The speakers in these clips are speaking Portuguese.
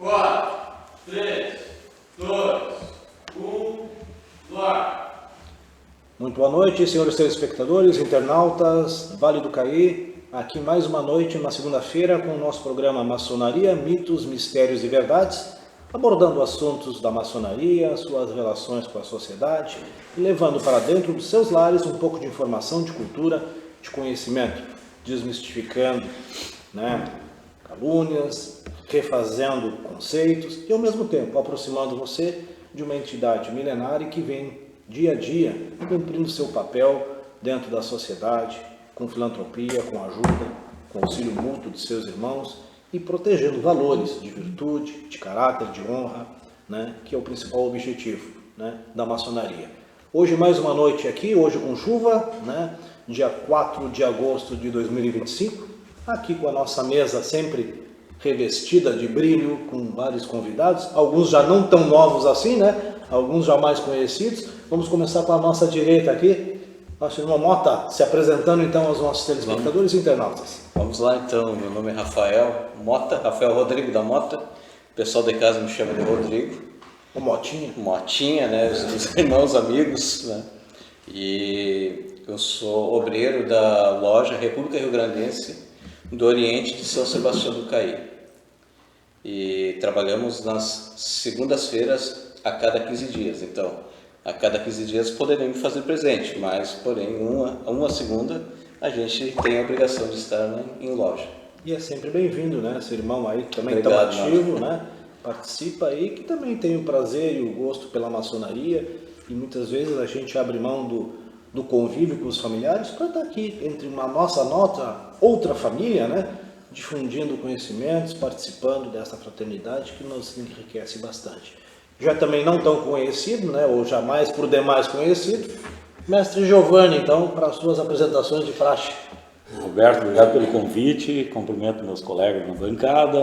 4, 3, 2, 1, no ar. Muito boa noite, senhores telespectadores, internautas, Vale do Caí. Aqui mais uma noite, na segunda-feira, com o nosso programa Maçonaria, Mitos, Mistérios e Verdades, abordando assuntos da maçonaria, suas relações com a sociedade e levando para dentro dos seus lares um pouco de informação, de cultura, de conhecimento, desmistificando, calúnias, refazendo conceitos e, ao mesmo tempo, aproximando você de uma entidade milenária que vem dia a dia cumprindo seu papel dentro da sociedade, com filantropia, com ajuda, com auxílio mútuo de seus irmãos e protegendo valores de virtude, de caráter, de honra, que é o principal objetivo da maçonaria. Hoje mais uma noite aqui, hoje com chuva, dia 4 de agosto de 2025, aqui com a nossa mesa sempre revestida de brilho, com vários convidados, alguns já não tão novos assim, alguns já mais conhecidos. Vamos começar com a nossa direita aqui, nosso irmão Mota, se apresentando então aos nossos telespectadores e internautas. Vamos lá então, meu nome é Rafael Mota, Rafael Rodrigo da Mota, o pessoal de casa me chama de Rodrigo. O Motinha. Motinha, os irmãos amigos, E eu sou obreiro da loja República Rio Grandense do Oriente de São Sebastião do Caí. E trabalhamos nas segundas-feiras a cada 15 dias. Então, a cada 15 dias poderemos fazer presente, mas, porém, uma segunda a gente tem a obrigação de estar em loja. E é sempre bem-vindo, esse irmão aí que também Obrigado, tão ativo, participa aí, que também tem o prazer e o gosto pela maçonaria, e muitas vezes a gente abre mão do convívio com os familiares para estar aqui entre outra família, difundindo conhecimentos, participando dessa fraternidade que nos enriquece bastante. Já também não tão conhecido, ou jamais por demais conhecido, mestre Giovanni, então, para as suas apresentações de praxe. Roberto, obrigado pelo convite, cumprimento meus colegas na bancada,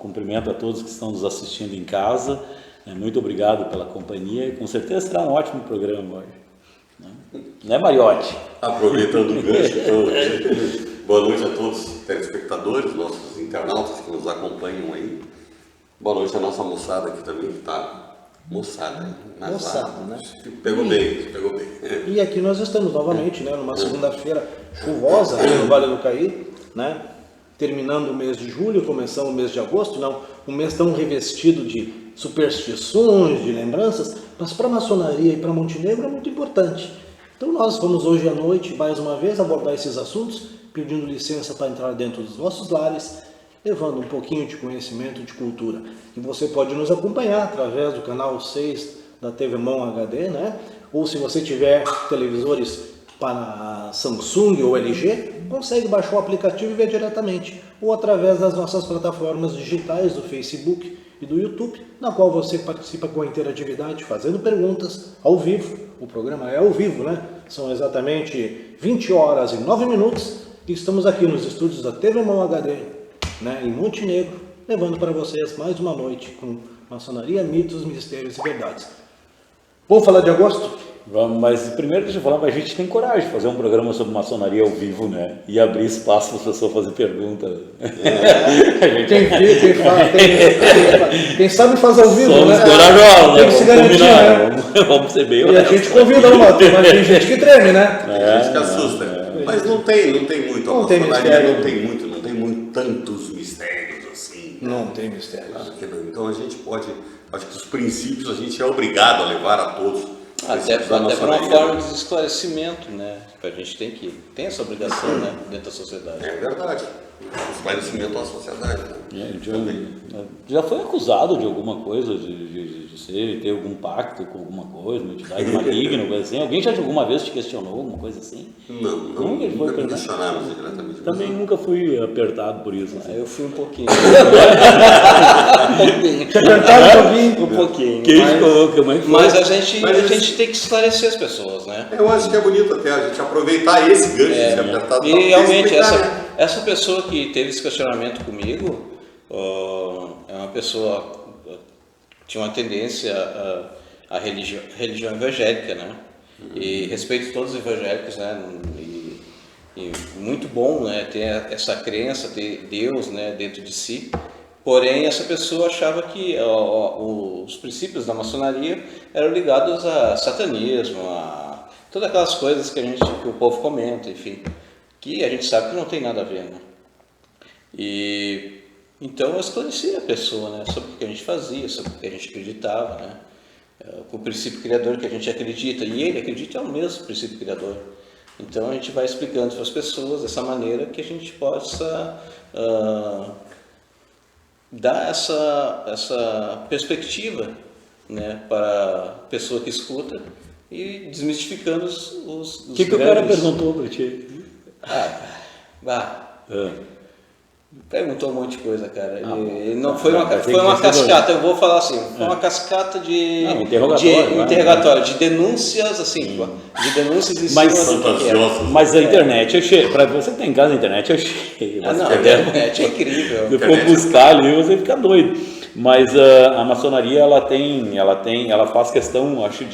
cumprimento a todos que estão nos assistindo em casa, muito obrigado pela companhia e com certeza será um ótimo programa hoje. Não é Mariotti? Aproveitando o gancho, boa noite a todos os telespectadores, nossos internautas que nos acompanham aí. Boa noite à nossa moçada aqui também, que está moçada. Pegou bem. E aqui nós estamos novamente, numa segunda-feira chuvosa aqui no Vale do Caí, terminando o mês de julho, começando o mês de agosto, um mês tão revestido de superstições, de lembranças, mas para a maçonaria e para Montenegro é muito importante. Então nós vamos hoje à noite, mais uma vez, abordar esses assuntos, pedindo licença para entrar dentro dos nossos lares, levando um pouquinho de conhecimento, de cultura. E você pode nos acompanhar através do canal 6 da TV Mão HD, ou se você tiver televisores para Samsung ou LG, consegue baixar o aplicativo e ver diretamente, ou através das nossas plataformas digitais do Facebook e do YouTube, na qual você participa com a interatividade, fazendo perguntas ao vivo. O programa é ao vivo, São exatamente 20 horas e 9 minutos e estamos aqui nos estúdios da TV Mão HD, em Montenegro, levando para vocês mais uma noite com maçonaria, mitos, mistérios e verdades. Vamos falar de agosto? Vamos, mas primeiro deixa eu falar, mas a gente tem coragem de fazer um programa sobre maçonaria ao vivo, E abrir espaço para as pessoas fazerem perguntas. Quem sabe faz ao vivo, Somos corajosos, tem que se garantir, Vamos ser bem honestos. E a gente convida mas tem gente que treme, Tem gente que assusta. Mas não tem muito. A maçonaria não tem tantos mistérios assim. Não tem mistérios. Claro que não. Então a gente pode, acho que os princípios a gente é obrigado a levar a todos. Até para uma forma de esclarecimento, A gente tem essa obrigação, dentro da sociedade. É verdade. Esclarecimento à sociedade. Já foi acusado de alguma coisa, de ter algum pacto com alguma coisa, uma entidade maligna, coisa assim. Alguém já alguma vez te questionou alguma coisa assim? Nunca me questionaram diretamente. Também nunca fui apertado por isso. Eu fui um pouquinho. Te apertaram um pouquinho. Mas a gente tem que esclarecer as pessoas, Eu acho que é bonito até a gente aproveitar esse gancho de ser apertado. E realmente, essa pessoa que teve esse questionamento comigo é uma pessoa que tinha uma tendência à religião evangélica, E respeito todos os evangélicos, E muito bom, ter essa crença, ter Deus, dentro de si. Porém, essa pessoa achava que os princípios da maçonaria eram ligados a satanismo, a todas aquelas coisas que o povo comenta, enfim, que a gente sabe que não tem nada a ver, né? E então eu esclareci a pessoa, né, sobre o que a gente fazia, sobre o que a gente acreditava, né? O princípio criador que a gente acredita, e ele acredita é o mesmo princípio criador. Então a gente vai explicando para as pessoas dessa maneira que a gente possa dar essa perspectiva, né, para a pessoa que escuta e desmistificando os O que o cara perguntou para ti? Perguntou um monte de coisa, cara. Foi uma cascata, eu vou falar assim, foi uma cascata de interrogatório, de denúncias, assim, de denúncias em cima do que era. Mas a internet é cheia. Para você que tem em casa, a internet é cheia. A internet é incrível. Se for buscar ali, você fica doido. Mas a maçonaria, ela faz questão, acho,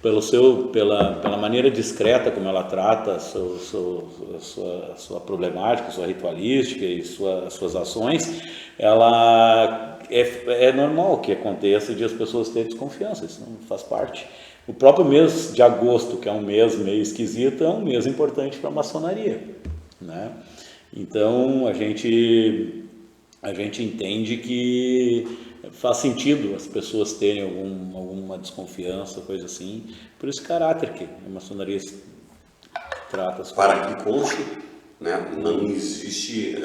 pela maneira discreta como ela trata a sua problemática, sua ritualística e suas ações, ela é normal que aconteça de as pessoas terem desconfiança, isso não faz parte. O próprio mês de agosto, que é um mês meio esquisito, é um mês importante para a maçonaria, né? Então a gente entende que faz sentido as pessoas terem alguma desconfiança, coisa assim, por esse caráter que a maçonaria trata. Para que conste, né, não existe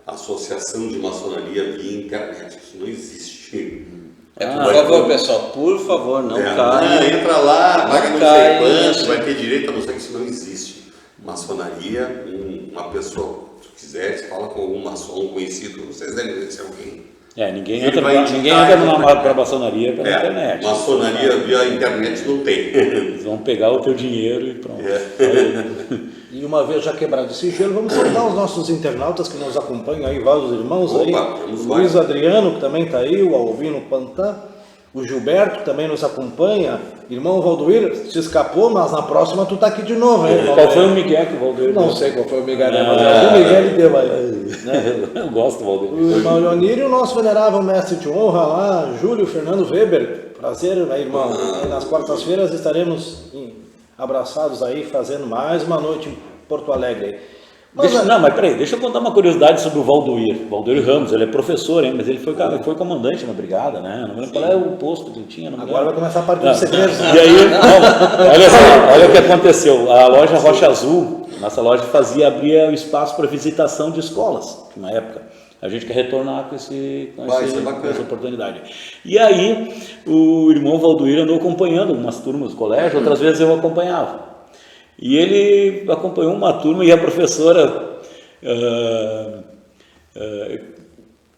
associação de maçonaria via internet, isso não existe. Por favor, pessoal, por favor, não caia. Entra lá, paga não caia, sei quanto, vai ter direito a não sei que isso não existe. Maçonaria, uma pessoa, se quiser, fala com algum maçom conhecido, vocês devem ser alguém. Ninguém entra para a maçonaria pela internet. Maçonaria via internet não tem. Eles vão pegar o teu dinheiro e pronto. E uma vez já quebrado esse gelo, vamos saudar os nossos internautas que nos acompanham aí, vários irmãos. Opa, aí. vamos O Luiz lá. Adriano, que também está aí, o Alvino Pantã, o Gilberto que também nos acompanha, irmão Valdoir, se escapou, mas na próxima tu tá aqui de novo, hein? Qual foi o Miguel que o Valdir Não deu? sei qual foi o Miguel, mas o Miguel ele deu aí. Eu gosto do Valdir. O irmão Leonir e o nosso venerável mestre de honra lá, Júlio Fernando Weber. Prazer, né, irmão? Aí nas quartas-feiras estaremos abraçados aí, fazendo mais uma noite em Porto Alegre aí. Mas, Mas peraí, deixa eu contar uma curiosidade sobre o Valdoir Ramos. Ele é professor, hein, mas ele foi comandante na brigada, né? Não me lembro qual é o posto que ele tinha. agora vai começar a parte dos segredos. E aí, olha só, olha o que aconteceu. A loja Rocha Azul, nossa loja abria o espaço para visitação de escolas, na época. A gente quer retornar com essa oportunidade. E aí, o irmão Valdoir andou acompanhando umas turmas do colégio, outras vezes eu acompanhava. E ele acompanhou uma turma e a professora,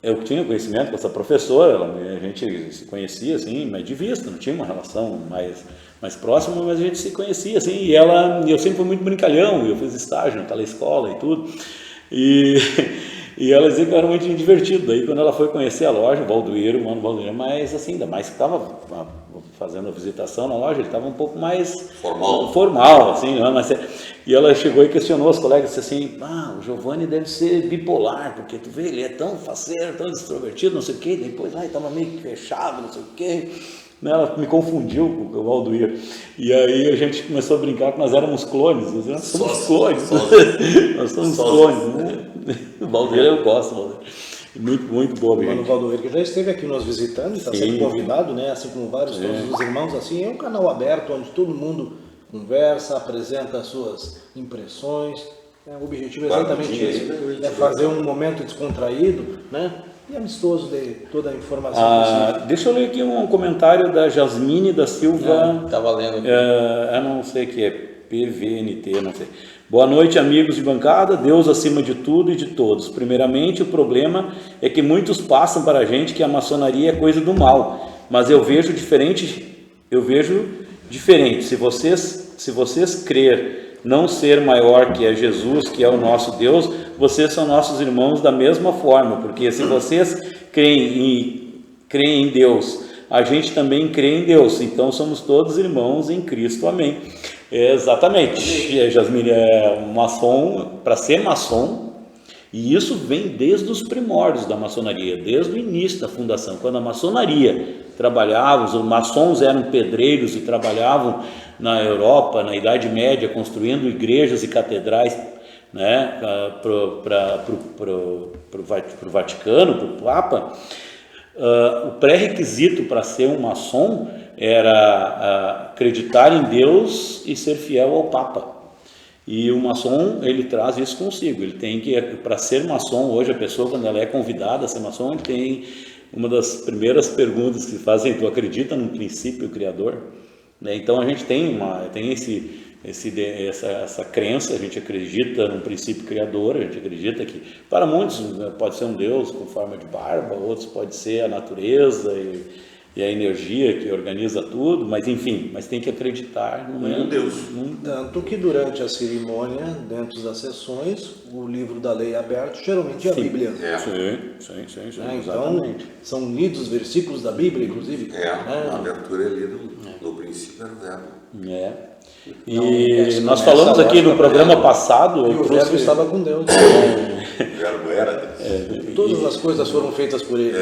eu tinha conhecimento com essa professora, a gente se conhecia assim, mas de vista, não tinha uma relação mais próxima, mas a gente se conhecia assim, e eu sempre fui muito brincalhão, eu fiz estágio naquela escola e tudo, e ela dizia que eu era muito divertido. Daí quando ela foi conhecer a loja, o Valdoir, mas assim, ainda mais que estava fazendo a visitação na loja, ele estava um pouco mais formal assim, né? E ela chegou e questionou os colegas, disse assim, o Giovanni deve ser bipolar, porque tu vê, ele é tão faceiro, tão extrovertido, não sei o quê, depois lá ele estava meio fechado, não sei o quê. Ela me confundiu com o Valdoir. E aí a gente começou a brincar que nós éramos clones. Nós somos clones. Nós somos clones. Né? O Valdoir eu gosto, Valdoir. Muito, muito bom. O Mano Valdoir, que já esteve aqui nos visitando, está sempre convidado, né? Assim como todos os irmãos, assim, é um canal aberto onde todo mundo conversa, apresenta as suas impressões. O objetivo é exatamente esse, é fazer um momento descontraído, né? E amistoso de toda a informação possível. Deixa eu ler aqui um comentário da Jasmine da Silva. Tá valendo. Eu não sei o que é, PVNT, não sei. Boa noite, amigos de bancada. Deus acima de tudo e de todos. Primeiramente, o problema é que muitos passam para a gente que a maçonaria é coisa do mal, mas eu vejo diferente. Se vocês crer não ser maior que é Jesus, que é o nosso Deus, vocês são nossos irmãos da mesma forma, porque se vocês creem em Deus, a gente também crê em Deus, então somos todos irmãos em Cristo, amém. Exatamente, Jasmine, maçom, para ser maçom, E isso vem desde os primórdios da maçonaria, desde o início da fundação, quando a maçonaria trabalhava, os maçons eram pedreiros e trabalhavam na Europa, na Idade Média, construindo igrejas e catedrais, né, para o Vaticano, para o Papa. O pré-requisito para ser um maçom era acreditar em Deus e ser fiel ao Papa. E o maçom, ele traz isso consigo. Ele tem que, para ser maçom, hoje a pessoa, quando ela é convidada a ser maçom, ele tem uma das primeiras perguntas que fazem: tu acredita num princípio criador? Então a gente tem essa crença, a gente acredita num princípio criador, a gente acredita que para muitos pode ser um Deus com forma de barba, outros pode ser a natureza e a energia que organiza tudo, mas enfim, mas tem que acreditar num Deus. Tanto que durante a cerimônia, dentro das sessões, o livro da lei é aberto, geralmente é a Bíblia. Sim, então, são lidos versículos da Bíblia, inclusive. A abertura é lida no princípio era o verbo. E nós falamos aqui no programa passado... E o verbo estava com Deus. O verbo era Deus. Todas as coisas foram feitas por ele.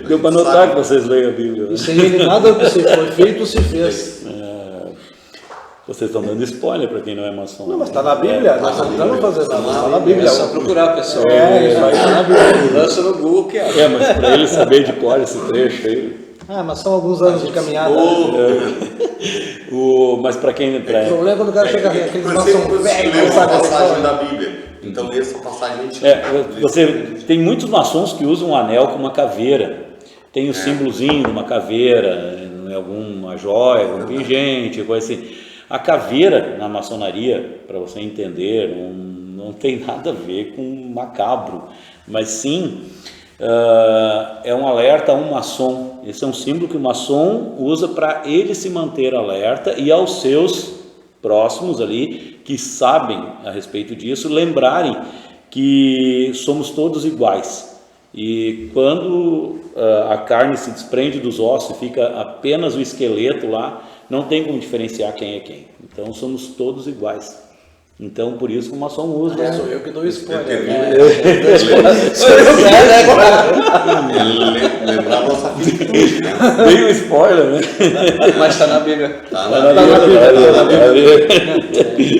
Deu para notar que vocês leem a Bíblia. E sem ele nada que foi feito se fez. Vocês estão dando spoiler para quem não é maçom. Não, mas está na Bíblia. Nós não estamos fazendo nada, está na Bíblia. É só procurar, pessoal. Isso aí está na Bíblia. Lança no Google que é. Mas para ele saber de cor esse trecho aí... mas são alguns anos de caminhada. Mas para quem... O problema é quando o cara chega aqueles maçons velhos, leu não a sabe a passagem história. da Bíblia. Então essa passagem a gente... Você tem muitos maçons que usam um anel com uma caveira. Tem o símbolozinho de uma caveira, alguma joia, algum pingente, coisa assim. A caveira na maçonaria, para você entender, não tem nada a ver com macabro, mas sim é um alerta a um maçom. Esse é um símbolo que o maçom usa para ele se manter alerta e aos seus próximos ali, que sabem a respeito disso, lembrarem que somos todos iguais. E quando a carne se desprende dos ossos e fica apenas o esqueleto lá, não tem como diferenciar quem é quem. Então somos todos iguais. Então por isso que o maçom usa. Sou eu que dou spoiler. Lembrar a nossa finitude, né? Dei um spoiler, né? Mas está na Bíblia. Tá na Bíblia.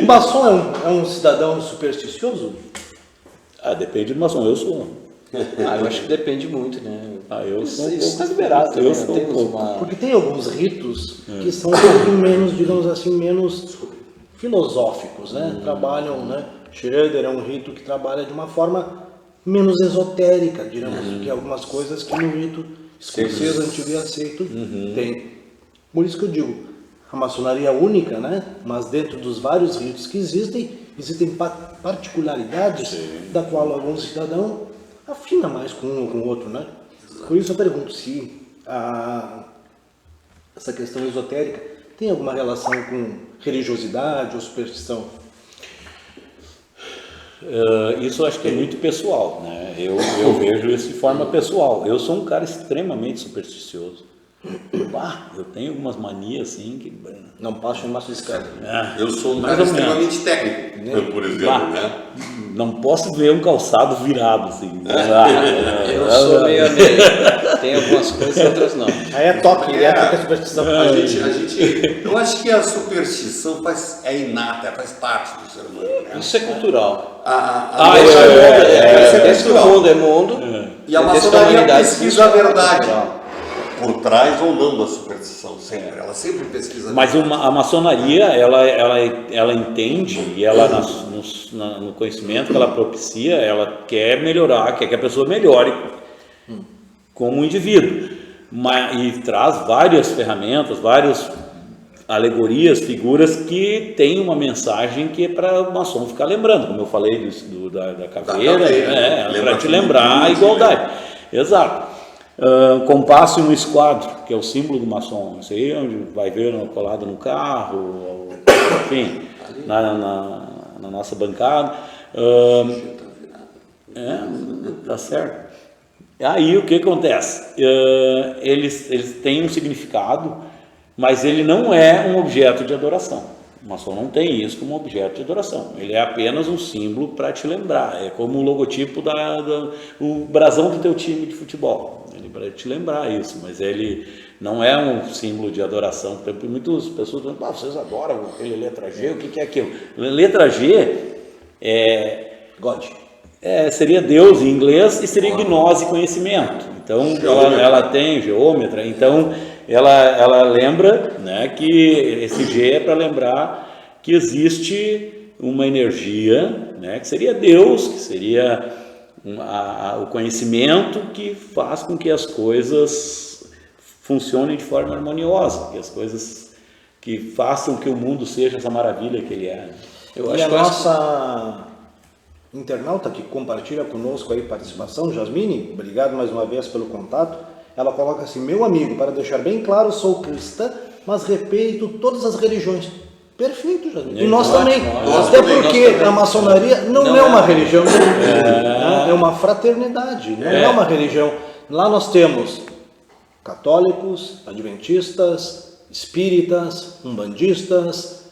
O maçom é um cidadão supersticioso? Depende do maçom. Eu sou. Eu acho que depende muito, né? Eu sou. Isso está liberado. Eu sou um pouco. Porque tem alguns ritos que são um pouquinho menos, digamos assim, menos filosóficos, né? Trabalham, né? Schroeder é um rito que trabalha de uma forma menos esotérica, digamos, que algumas coisas que no rito escocês antigo e aceito tem. Por isso que eu digo, a maçonaria é única, né? Mas dentro dos vários ritos que existem particularidades da qual algum cidadão afina mais com um ou com o outro, né? Por isso eu pergunto se essa questão esotérica tem alguma relação com religiosidade ou superstição? Isso eu acho que é muito pessoal, né? Eu vejo isso de forma pessoal. Eu sou um cara extremamente supersticioso. Eu tenho algumas manias assim que... Não passo em massa de escada. Eu sou um cara extremamente técnico, por exemplo, né? Não posso ver um calçado virado assim. Eu sou meio a meio. Tem algumas coisas e outras não. Aí é toque, é superstição. Eu acho que a superstição é inata, faz parte do ser humano. Né? Isso é cultural. Isso é cultural. O mundo é mundo. E a maçonaria pesquisa a verdade. Por trás ou não da superstição, sempre. Ela sempre pesquisa. Mas a maçonaria, ela entende, e ela no conhecimento que ela propicia, ela quer melhorar, quer que a pessoa melhore como indivíduo. E traz várias ferramentas, várias alegorias, figuras que tem uma mensagem que é para o maçom ficar lembrando, como eu falei da caveira, para te lembrar a igualdade. Exato. Compasso e um esquadro, que é o símbolo do maçom. Isso aí é onde vai ver colado no carro, enfim, na nossa bancada. Tá certo. Aí o que acontece? Eles têm um significado, mas ele não é um objeto de adoração. O maçom não tem isso como objeto de adoração. Ele é apenas um símbolo para te lembrar. É como o logotipo o brasão do teu time de futebol. Ele para te lembrar isso, mas ele não é um símbolo de adoração. Muitas pessoas dizem, vocês adoram aquele letra G, o que é aquilo? Letra G é God. seria Deus em inglês e seria gnose, conhecimento. Então ela tem geômetra, então ela lembra, né, que esse G é para lembrar que existe uma energia, né, que seria Deus, que seria o conhecimento que faz com que as coisas funcionem de forma harmoniosa, que as coisas que façam que o mundo seja essa maravilha que ele é. E a nossa internauta que compartilha conosco aí participação, Jasmine, obrigado mais uma vez pelo contato. Ela coloca assim: meu amigo, para deixar bem claro, sou cristã, mas respeito todas as religiões. Perfeito, Jasmine. E nós também. Até porque a maçonaria não é uma religião, é uma fraternidade, não é uma religião. Lá nós temos católicos, adventistas, espíritas, umbandistas,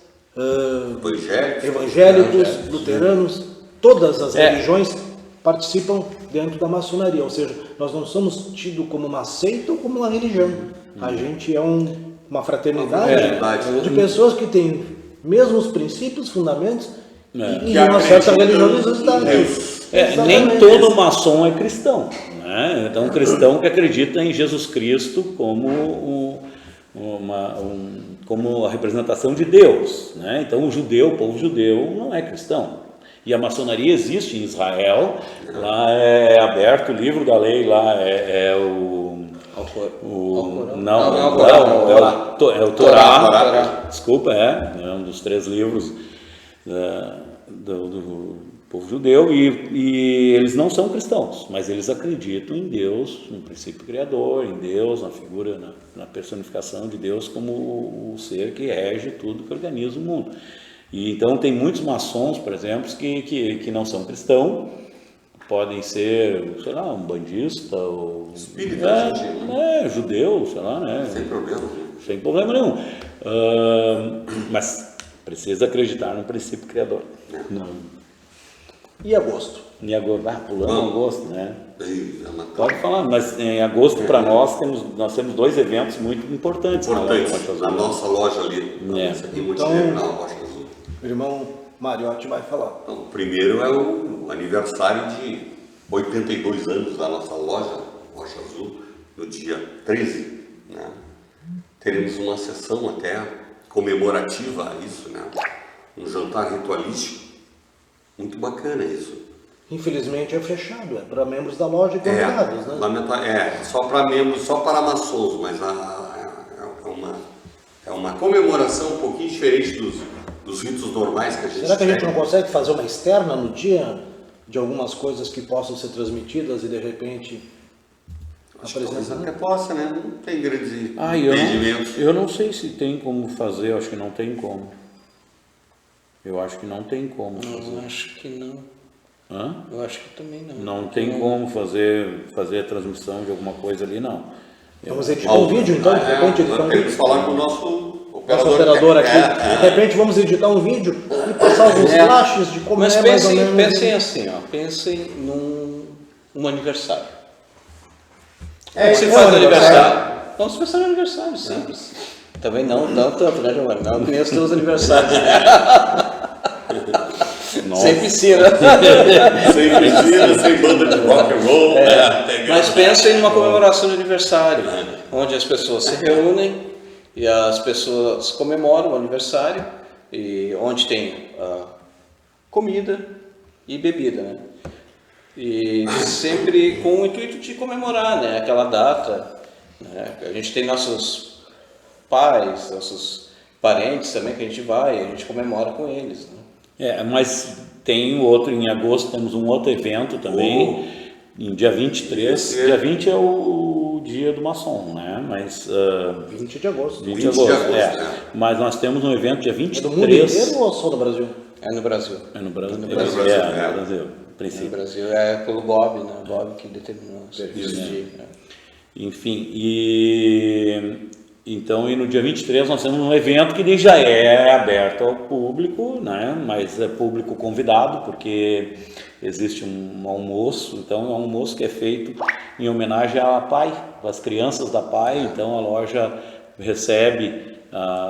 evangélicos, luteranos, todas as religiões participam dentro da maçonaria, ou seja, nós não somos tidos como uma seita ou como uma religião. A gente é uma fraternidade de pessoas que têm mesmos princípios, fundamentos e uma certa religiosidade. Nem todo maçom é cristão, né? Então, cristão que acredita em Jesus Cristo como como a representação de Deus, né? Então, o povo judeu não é cristão. E a maçonaria existe em Israel, lá é aberto o livro da lei, lá é o Torá. Desculpa, é um dos 3 livros do povo judeu, e eles não são cristãos, mas eles acreditam em Deus, no princípio criador, em Deus, na figura, na personificação de Deus como o ser que rege tudo, que organiza o mundo. E então tem muitos maçons, por exemplo, que não são cristãos, podem ser, sei lá, um bandista ou espírita, judeu, sei lá, né? Sem problema nenhum. Mas precisa acreditar no princípio criador. E agosto? Pulando agosto, né? Pode falar, mas em agosto para nós temos 2 eventos muito importantes. Na nossa loja ali, na Rocha Azul. O irmão Mariotti vai falar. Então, o primeiro é o aniversário de 82 anos da nossa loja, Rocha Azul, no dia 13. Né? Teremos uma sessão até comemorativa a isso, né? Um jantar ritualístico. Muito bacana isso. Infelizmente é fechado, é para membros da loja e convidados, né? Só para membros, só para maçons, mas é uma comemoração um pouquinho diferente dos ritos normais que a gente Será que a gente não consegue fazer uma externa no dia de algumas coisas que possam ser transmitidas e de repente apresentar? Até possa, né? Não tem grandes impedimentos. Eu não sei se tem como fazer, eu acho que não tem como. Eu acho que não tem como fazer. Eu acho que não. Hã? Eu acho que também não. Não tem como fazer a transmissão de alguma coisa ali, não. Vamos editar um vídeo, então, de repente editar um vídeo. Falar com o nosso operador aqui. De repente vamos editar um vídeo e passar alguns flashes de como Mas é mais ou menos. pensem assim, pensem num aniversário. Você faz aniversário. Vamos pensar no aniversário, simples. Também não tanto, né, Giovanni? Não conheço teus aniversários. Sem piscina. sem banda de rock and roll. Mas pensem numa comemoração de aniversário, onde as pessoas se reúnem e as pessoas comemoram o aniversário, e onde tem comida e bebida, né? E sempre com o intuito de comemorar, né, aquela data, né? A gente tem nossos pais, nossos parentes também que a gente comemora com eles, né? Mas tem outro, em agosto temos um outro evento também, em dia 23, dia 20 é o dia do maçom, né? Mas 20 de agosto. 20 de agosto, Mas nós temos um evento dia 23. É do mundo inteiro ou só do Brasil? É no Brasil. É no Brasil. No Brasil. No Brasil. No Brasil é pelo Bob, né? O Bob que determinou esse dia. Enfim, e Então, e no dia 23 nós temos um evento que já é aberto ao público, né? Mas é público convidado, porque existe um almoço. Então, é um almoço que é feito em homenagem à PAI, às crianças da PAI. Então, a loja recebe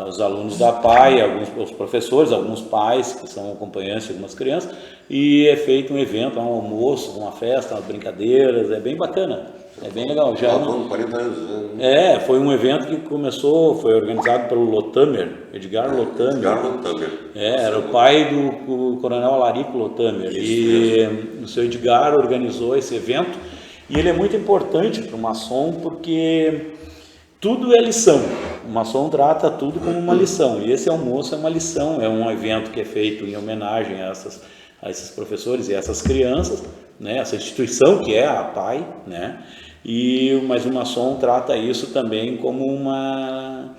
os alunos da PAI, os professores, alguns pais que são acompanhantes de algumas crianças, e é feito um evento, um almoço, uma festa, umas brincadeiras, é bem bacana. É bem legal. Já 40 anos, né? foi um evento que foi organizado pelo Lotamer, Edgar Lotamer. Edgar Lotamer. Era o pai do coronel Alarico Lotamer. E o seu Edgar organizou esse evento, e ele é muito importante para o maçom porque tudo é lição. O maçom trata tudo como uma lição, e esse almoço é uma lição, é um evento que é feito em homenagem a esses professores e essas crianças, né? Essa instituição que é a PAI, né? Mas o maçom trata isso também como uma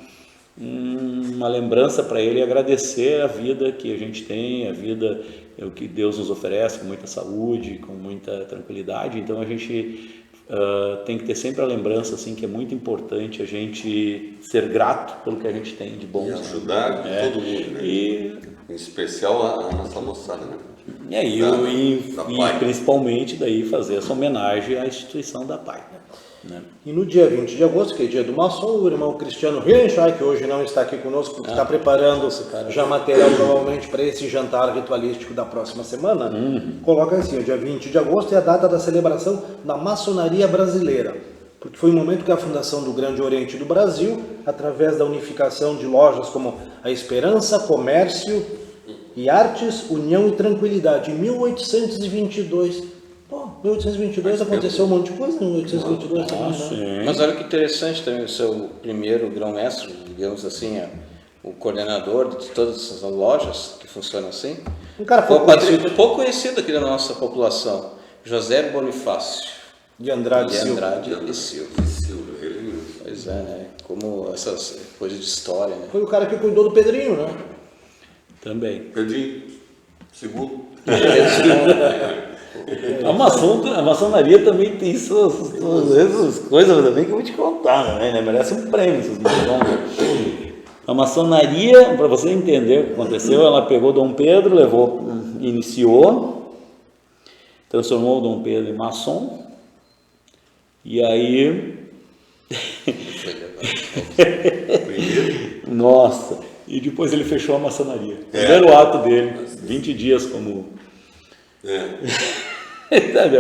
lembrança para ele, agradecer a vida que a gente tem, a vida o que Deus nos oferece, com muita saúde, com muita tranquilidade. Então a gente tem que ter sempre a lembrança assim, que é muito importante a gente ser grato pelo que a gente tem de bom. E ajudar todo mundo, né? Em especial a nossa moçada, né? E principalmente daí fazer essa homenagem à instituição da PAI. Né? E no dia 20 de agosto, que é dia do maçom, o irmão Cristiano Rienchai, que hoje não está aqui conosco, porque está preparando já material provavelmente para esse jantar ritualístico da próxima semana, coloca assim, o dia 20 de agosto é a data da celebração da maçonaria brasileira, porque foi um momento que a fundação do Grande Oriente do Brasil, através da unificação de lojas como a Esperança, Comércio e Artes, União e Tranquilidade, em 1822. Pô, 1822 aconteceu um monte de coisa em 1822 também, né? Mas olha que interessante também, o seu primeiro grão-mestre, digamos assim, o coordenador de todas essas lojas que funcionam assim, Um cara pouco conhecido aqui da nossa população, José Bonifácio de Andrade e Silva. Pois é, né? Como essas coisas de história, né? Foi o cara que cuidou do Pedrinho, né? Também. Pedrinho, segundo. A maçonaria também tem suas coisas também que eu vou te contar, né? Merece um prêmio esses maçons. A maçonaria, para você entender o que aconteceu, ela pegou Dom Pedro, iniciou, transformou o Dom Pedro em maçom, e aí... Nossa, e depois ele fechou a maçonaria. Primeiro ato dele, 20 dias como...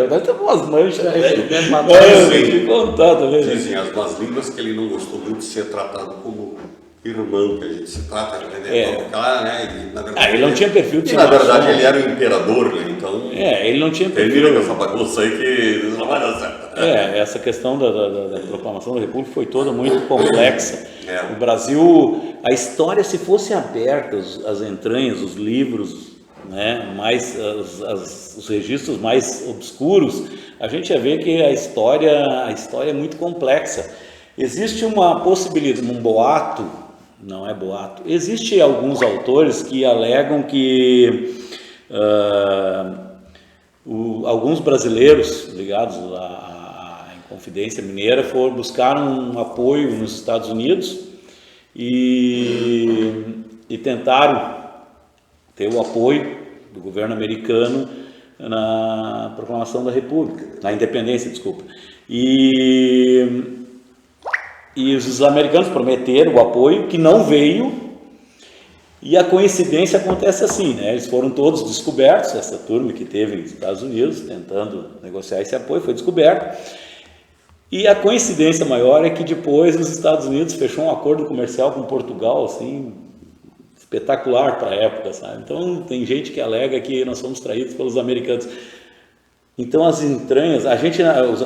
Vai ter umas manchas Dizem contar também. as más línguas que ele não gostou muito de ser tratado como irmão, que a gente se trata, né? E, na verdade, ele não tinha perfil de ser na verdade ele era o imperador, né? Então ele não tinha perfil. Ele vira com essa bagunça aí que não vai dar certo. Essa questão da proclamação da República foi toda muito complexa. O Brasil, a história, se fosse aberta, as entranhas, os livros, né, mais os registros mais obscuros, a gente ia ver que a história é muito complexa. Existe uma possibilidade, um boato, não é boato, existe alguns autores que alegam que alguns brasileiros ligados à Inconfidência Mineira buscaram um apoio nos Estados Unidos e tentaram ter o apoio do governo americano na proclamação da República, na independência, desculpa. E os americanos prometeram o apoio, que não veio, e a coincidência acontece assim, né? Eles foram todos descobertos, essa turma que teve nos Estados Unidos, tentando negociar esse apoio, foi descoberto. E a coincidência maior é que depois os Estados Unidos fechou um acordo comercial com Portugal, assim, espetacular para a época, sabe? Então tem gente que alega que nós fomos traídos pelos americanos. Então as entranhas,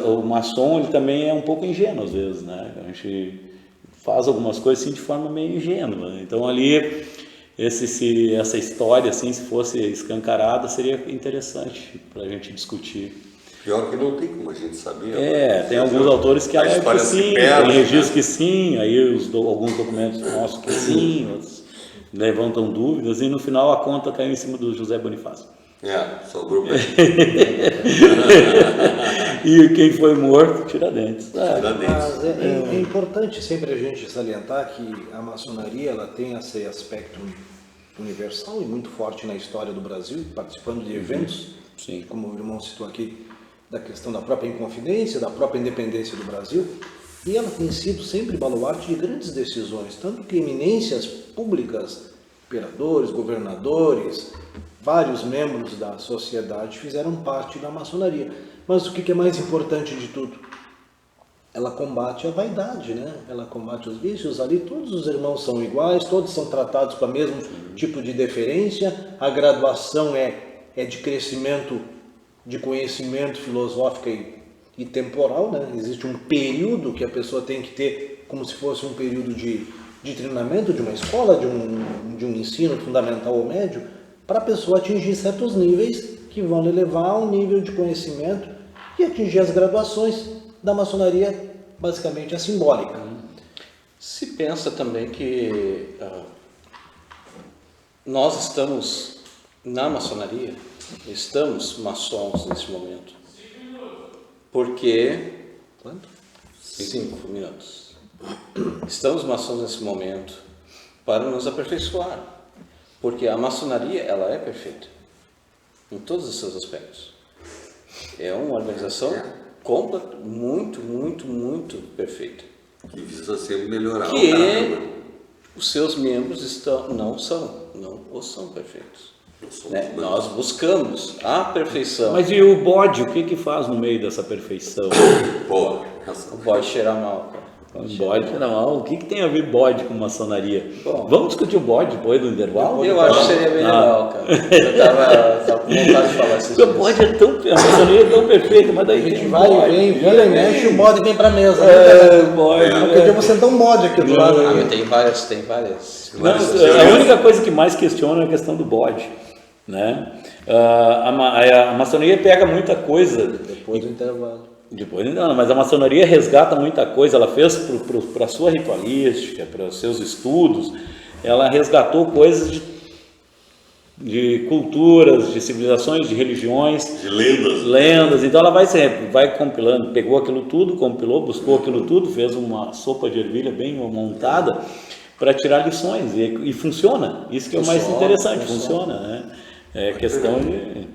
o maçom ele também é um pouco ingênuo às vezes, né? A gente faz algumas coisas assim de forma meio ingênua. Né? Então ali essa história assim, se fosse escancarada, seria interessante para a gente discutir. Pior que não tem como a gente saber. Tem alguns autores que alegam que sim, tem registros que sim, aí alguns documentos mostram que sim, outros levantam dúvidas, e no final a conta caiu em cima do José Bonifácio. Sobrou para E quem foi morto, Tiradentes. Mas é importante sempre a gente salientar que a maçonaria ela tem esse aspecto universal e muito forte na história do Brasil, participando de eventos, Sim. como o irmão citou aqui, da questão da própria Inconfidência, da própria independência do Brasil, e ela tem sido sempre baluarte de grandes decisões, tanto que eminências públicas, imperadores, governadores, vários membros da sociedade fizeram parte da maçonaria. Mas o que é mais importante de tudo? Ela combate a vaidade, né? Ela combate os vícios. Ali todos os irmãos são iguais, todos são tratados com o mesmo tipo de deferência. A graduação é de crescimento, de conhecimento filosófico e temporal, né? Existe um período que a pessoa tem que ter, como se fosse um período de treinamento de uma escola, de um ensino fundamental ou médio, para a pessoa atingir certos níveis que vão lhe levar a um nível de conhecimento e atingir as graduações da maçonaria, basicamente a simbólica. Se pensa também que nós estamos na maçonaria, estamos maçons nesse momento, porque... Quanto? 5 minutos. Estamos maçons nesse momento para nos aperfeiçoar, porque a maçonaria ela é perfeita em todos os seus aspectos. É uma organização completa, muito perfeita. Que visa sempre melhorar o Que caramba. os seus membros não são perfeitos. Né? Não. Nós buscamos a perfeição. Mas e o bode, o que faz no meio dessa perfeição? Pô, Não pode cheirar mal, cara. O bode, não, o que tem a ver bode com maçonaria? Bom. Vamos discutir o bode depois do intervalo? Eu acho que seria bem legal, cara. Eu tava com vontade de falar isso. Porque o bode é tão, a maçonaria é tão perfeita, mas daí A gente tem vai bode. e vem, vira e mexe, o bode vem para a mesa. É, bode. Podia sentar um bode aqui do lado. Ah, mas tem várias. Não, a única coisa que mais questiona é a questão do bode, né? A maçonaria pega muita coisa. Depois do intervalo. Depois não, mas a maçonaria resgata muita coisa. Ela fez para a sua ritualística, para os seus estudos, ela resgatou coisas de culturas, de civilizações, de religiões, de lendas. lendas. Então ela vai compilando, pegou aquilo tudo, compilou, buscou aquilo tudo, fez uma sopa de ervilha bem montada para tirar lições e funciona. Isso que é o mais interessante, funciona, né? É questão de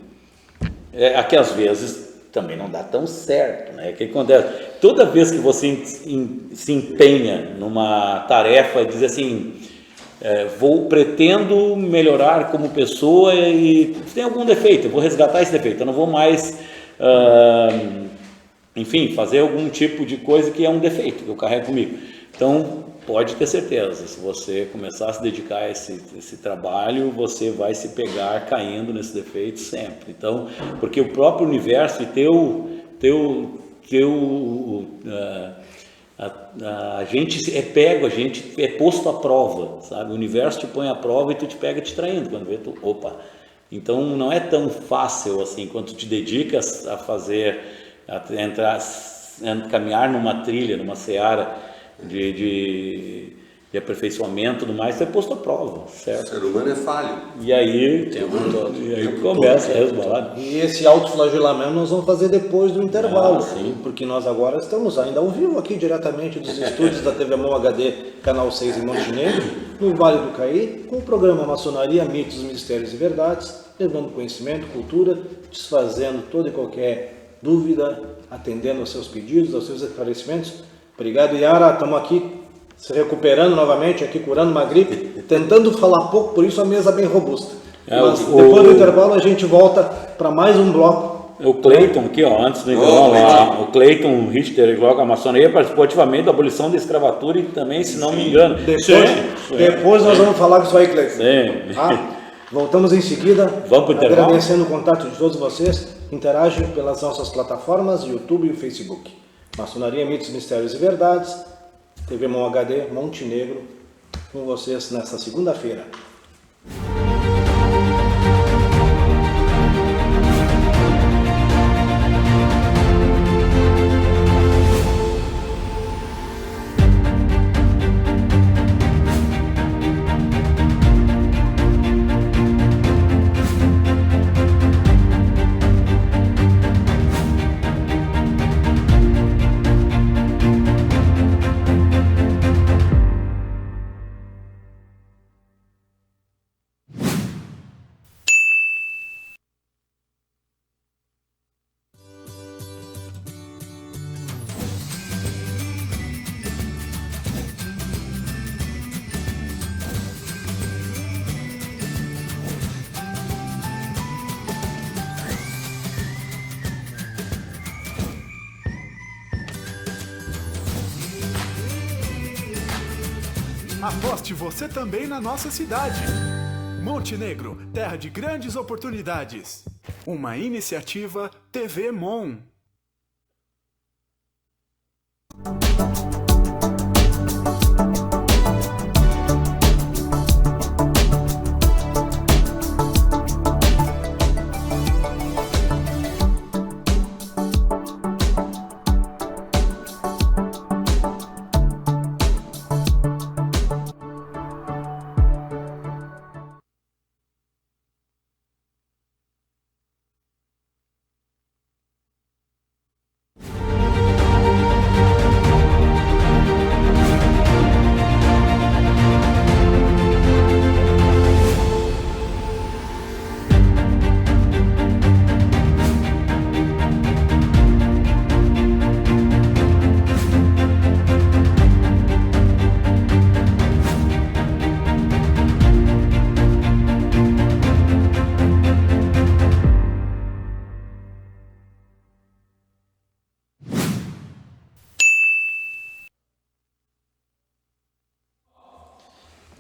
aqui às vezes também não dá tão certo, né? O que acontece? Toda vez que você se empenha numa tarefa, diz assim, pretendo melhorar como pessoa e tem algum defeito, eu vou resgatar esse defeito, eu não vou mais, enfim, fazer algum tipo de coisa que é um defeito que eu carrego comigo. Então, pode ter certeza, se você começar a se dedicar a esse trabalho, você vai se pegar caindo nesse defeito sempre. Então, porque o próprio universo e a gente é pego, a gente é posto à prova, sabe? O universo te põe à prova e tu te pega te traindo, quando vê tu, opa. Então, não é tão fácil assim, quando tu te dedicas a caminhar numa trilha, numa seara de aperfeiçoamento e tudo mais, é posto à prova, O certo? ser humano é falho. E aí começa a resbalar. E esse autoflagelamento nós vamos fazer depois do intervalo, sim. porque nós agora estamos ainda ao vivo aqui diretamente dos estúdios da TV Mão HD, Canal 6 em Montenegro, no Vale do Caí, com o programa Maçonaria, Mitos, Mistérios e Verdades, levando conhecimento, cultura, desfazendo toda e qualquer dúvida, atendendo aos seus pedidos, aos seus esclarecimentos. Obrigado, Yara, estamos aqui se recuperando novamente, aqui curando uma gripe, tentando falar pouco, por isso a mesa bem robusta. Mas depois do intervalo a gente volta para mais um bloco. O Cleiton aqui, ó, antes do intervalo, o Cleiton Richter, ele coloca: a maçonaria participou ativamente da abolição da escravatura e também, se não me engano. Depois nós vamos falar com isso aí, Cleiton. Sim. Tá? Voltamos em seguida. Vamos pro intervalo? Agradecendo o contato de todos vocês. Interagem pelas nossas plataformas, YouTube e Facebook. Maçonaria, Mitos, Mistérios e Verdades, TV Mão HD, Montenegro, com vocês nesta segunda-feira. Aposte você também na nossa cidade. Montenegro, terra de grandes oportunidades. Uma iniciativa TV Mon.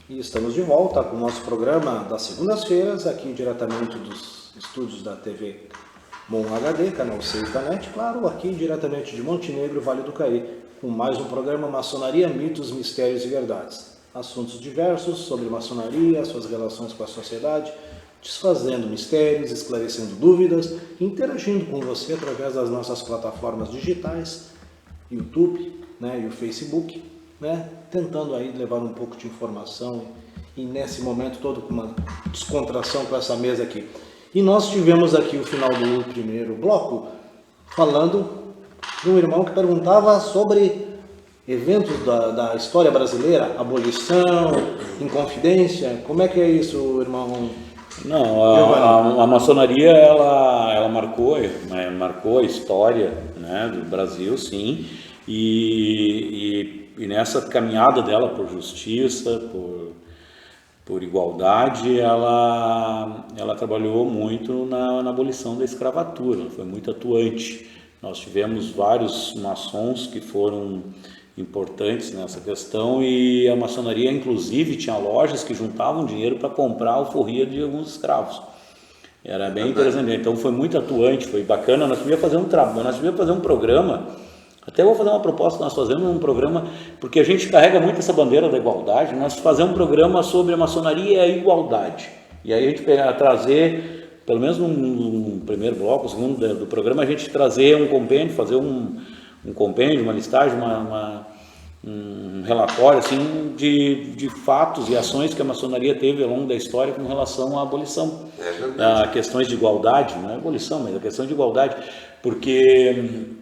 E estamos de volta com o nosso programa das segundas-feiras, aqui diretamente dos estúdios da TV Mon HD, canal 6 da NET, claro, aqui diretamente de Montenegro, Vale do Caí, com mais um programa Maçonaria, Mitos, Mistérios e Verdades. Assuntos diversos sobre maçonaria, suas relações com a sociedade, desfazendo mistérios, esclarecendo dúvidas, interagindo com você através das nossas plataformas digitais, YouTube, e o Facebook, tentando aí levar um pouco de informação e nesse momento todo com uma descontração com essa mesa aqui. E nós tivemos aqui o final do primeiro bloco falando de um irmão que perguntava sobre eventos da história brasileira, abolição, inconfidência. Como é que é isso, irmão? Não, a maçonaria ela marcou a história, do Brasil, sim, e nessa caminhada dela por justiça, por igualdade, ela trabalhou muito na abolição da escravatura, foi muito atuante. Nós tivemos vários maçons que foram importantes nessa questão, e a maçonaria inclusive tinha lojas que juntavam dinheiro para comprar a alforria de alguns escravos. Era bem interessante, então foi muito atuante, foi bacana. Nós devíamos fazer um programa, até vou fazer uma proposta, nós fazemos um programa, porque a gente carrega muito essa bandeira da igualdade, nós fazemos um programa sobre a maçonaria e a igualdade, e aí a gente trazer, pelo menos no primeiro bloco, o segundo do programa, a gente trazer um compêndio, fazer um compêndio, uma listagem, um relatório assim, de fatos e ações que a maçonaria teve ao longo da história com relação à abolição, a questões de igualdade, não é abolição, mas a questão de igualdade, porque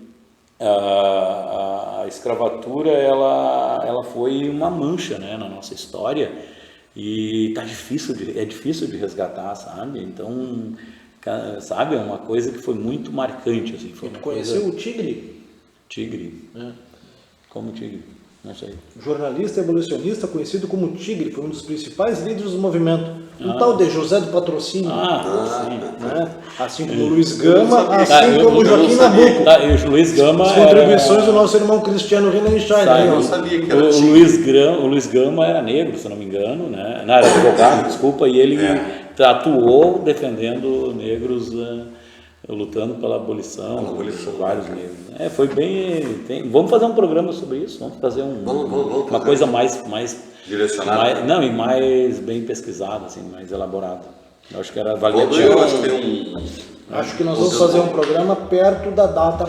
a escravatura ela foi uma mancha, na nossa história, e é difícil de resgatar, sabe? Então, sabe, é uma coisa que foi muito marcante, assim. Foi Conheceu o Tigre? Tigre? Como Tigre? Não sei. Jornalista e abolicionista conhecido como Tigre, foi um dos principais líderes do movimento. Um tal de José do Patrocínio. Sim. Assim como Luiz Gama, como Joaquim Nabuco. E o Luiz Gama. As contribuições do nosso irmão Cristiano Rinenstein. Eu não sabia que era o Luiz Gama era negro, se não me engano, Não, era advogado, desculpa, e ele atuou defendendo negros, lutando pela abolição, vários negros. Foi bem. Vamos fazer um programa sobre isso, vamos fazer uma coisa mais direcionada. E mais bem pesquisada, assim, mais elaborada. Eu acho que era valioso. Acho que nós vamos fazer um programa perto da data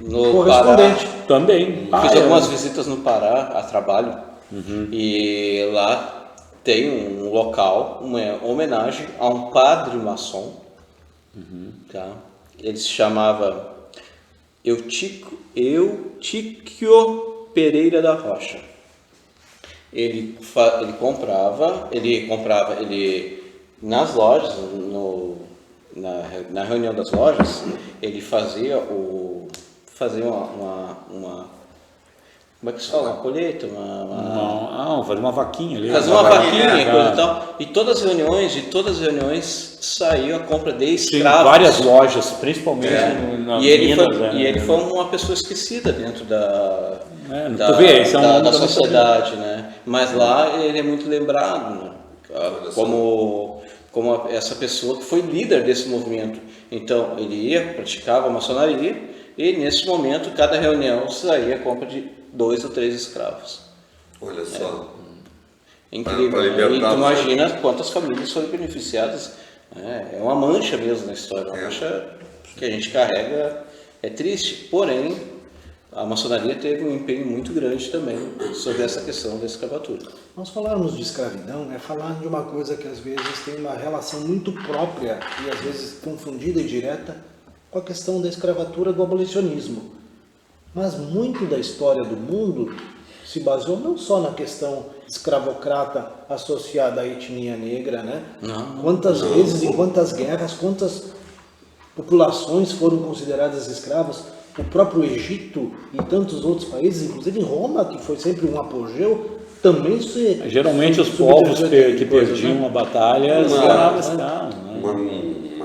no correspondente. Pará. Também. Fiz algumas visitas no Pará a trabalho, e lá tem um local, uma homenagem a um padre maçom, tá? Ele se chamava Eutíquio Pereira da Rocha. Ele comprava nas lojas, na reunião das lojas, ele fazia como é que se fala? Uma colheita, Não, fazer uma vaquinha ali. fazer uma vaquinha, é, coisa e tal. E todas as reuniões saiu a compra de escravos. Várias lojas, principalmente na E ele, Minas, foi, e ele foi uma pessoa esquecida dentro da tu vê, esse é um da nome sociedade, né? Mas lá ele é muito lembrado, né? como essa pessoa que foi líder desse movimento. Então ele praticava a maçonaria e nesse momento cada reunião saía a compra de 2 ou 3 escravos. Olha só. Incrível. Para Né? libertar E tu os imagina quantas famílias foram beneficiadas. Né? É uma mancha mesmo na história, uma mancha que a gente carrega, é triste. Porém, a maçonaria teve um empenho muito grande também sobre essa questão da escravatura. Nós falarmos de escravidão é falar de uma coisa que às vezes tem uma relação muito própria e às vezes confundida e direta com a questão da escravatura do abolicionismo. Mas muito da história do mundo se baseou não só na questão escravocrata associada à etnia negra, né? Quantas vezes, em quantas guerras, quantas populações foram consideradas escravas? O próprio Egito e tantos outros países, inclusive em Roma, que foi sempre um apogeu, também se... Geralmente os povos que perdiam uma batalha eram escravos. Uma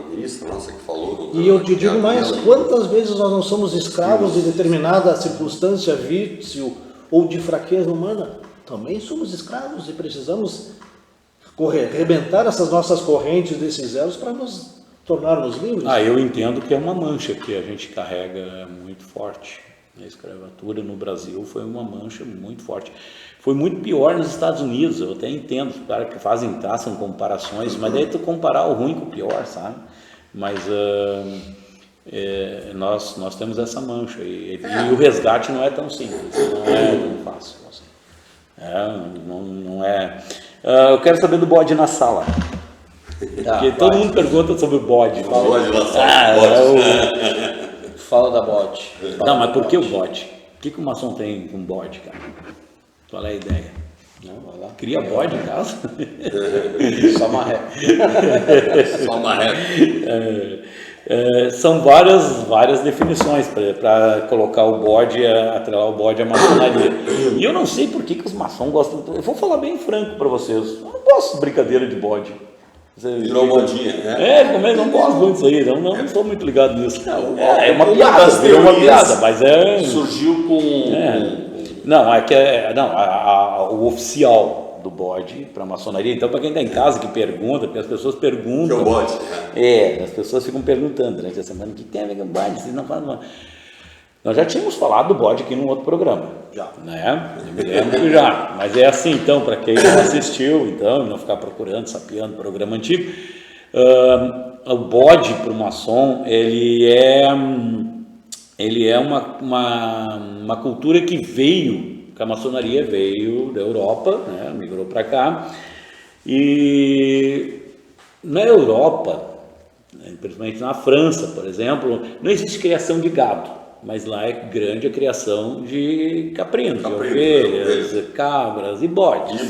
ministra nossa que falou... E eu te digo mais, quantas vezes nós não somos escravos de determinada circunstância, vício ou de fraqueza humana? Também somos escravos e precisamos arrebentar essas nossas correntes desses elos para nos tornarmos livres. Eu entendo que é uma mancha que a gente carrega muito forte. A escravatura no Brasil foi uma mancha muito forte. Foi muito pior nos Estados Unidos, eu até entendo, claro que traçam comparações, mas daí tu comparar o ruim com o pior, sabe? Mas nós temos essa mancha e o resgate não é tão simples, não é tão fácil. Assim. Não é. Eu quero saber do bode na sala. Porque todo mundo pergunta sobre o bode. Bode na sala. Fala da bode. Não, mas por que o bode? O que o maçom tem com bode, cara? Qual é a ideia? Não, vai lá. Cria bode em casa? Só marreco. Só marreco. São várias definições para colocar o bode, atrelar o bode à maçonaria. E eu não sei por que os maçons gostam. Eu vou falar bem franco para vocês. Eu não gosto de brincadeira de bode. Virou modinha, né? Também não gosto muito disso aí, não estou muito ligado nisso. É uma uma piada, das virou uma teorias piada, mas é... Surgiu com... o oficial do bode para a maçonaria. Então, para quem está em casa que pergunta, porque as pessoas perguntam... Que é o bode. As pessoas ficam perguntando durante a semana, o que tem a ver com o bode? Vocês não falam... Nós já tínhamos falado do bode aqui num outro programa. Já. Né? Eu me lembro que já. Mas é assim, então, para quem não assistiu, então, e não ficar procurando, sapeando programa antigo, o bode para o maçom, ele é uma cultura que a maçonaria veio da Europa, né? Migrou para cá, e na Europa, principalmente na França, por exemplo, não existe criação de gado. Mas lá é grande a criação de caprinos, de ovelhas, cabras e bodes.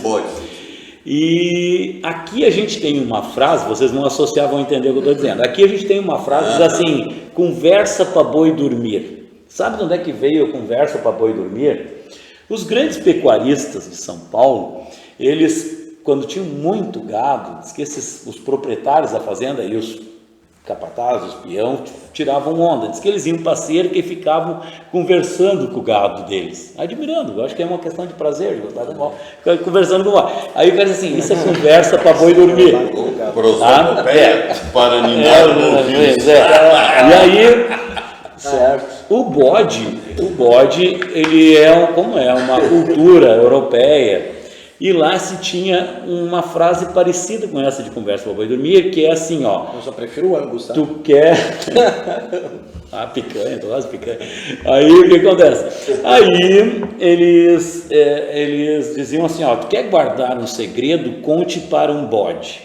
E aqui a gente tem uma frase, vocês não associavam a entender o que eu estou dizendo. Aqui a gente tem uma frase que diz assim, conversa para boi dormir. Sabe de onde é que veio a conversa para boi dormir? Os grandes pecuaristas de São Paulo, eles, quando tinham muito gado, diz que os proprietários da fazenda e os capatazes, os peão, tiravam onda. Diz que eles iam para a cerca e ficavam conversando com o gado deles, admirando. Eu acho que é uma questão de prazer, de gostar do mal, conversando com o gado. Aí o cara diz assim, isso é conversa para boi dormir. Para animar E aí, certo. O bode, ele como é uma cultura europeia, e lá se tinha uma frase parecida com essa de conversa para boi dormir, que é assim, ó. Eu só prefiro o Angus, tá? Tu quer... picanha, tu gosta de picanha. Aí o que acontece? Aí eles diziam assim, ó, tu quer guardar um segredo, conte para um bode.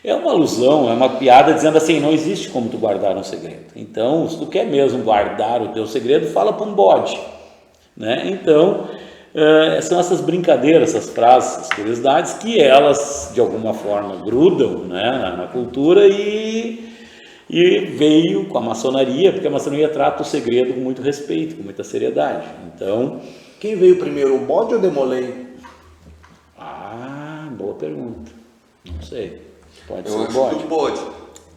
É uma alusão, é uma piada dizendo assim, não existe como tu guardar um segredo. Então, se tu quer mesmo guardar o teu segredo, fala para um bode. Né? Então... são essas brincadeiras, essas frases, essas curiosidades que elas de alguma forma grudam, né, na cultura e veio com a maçonaria, porque a maçonaria trata o segredo com muito respeito, com muita seriedade. Então Quem veio primeiro, o bode ou o Demolei? Ah, boa pergunta. Não sei. Pode Eu ser o acho bode. que o bode.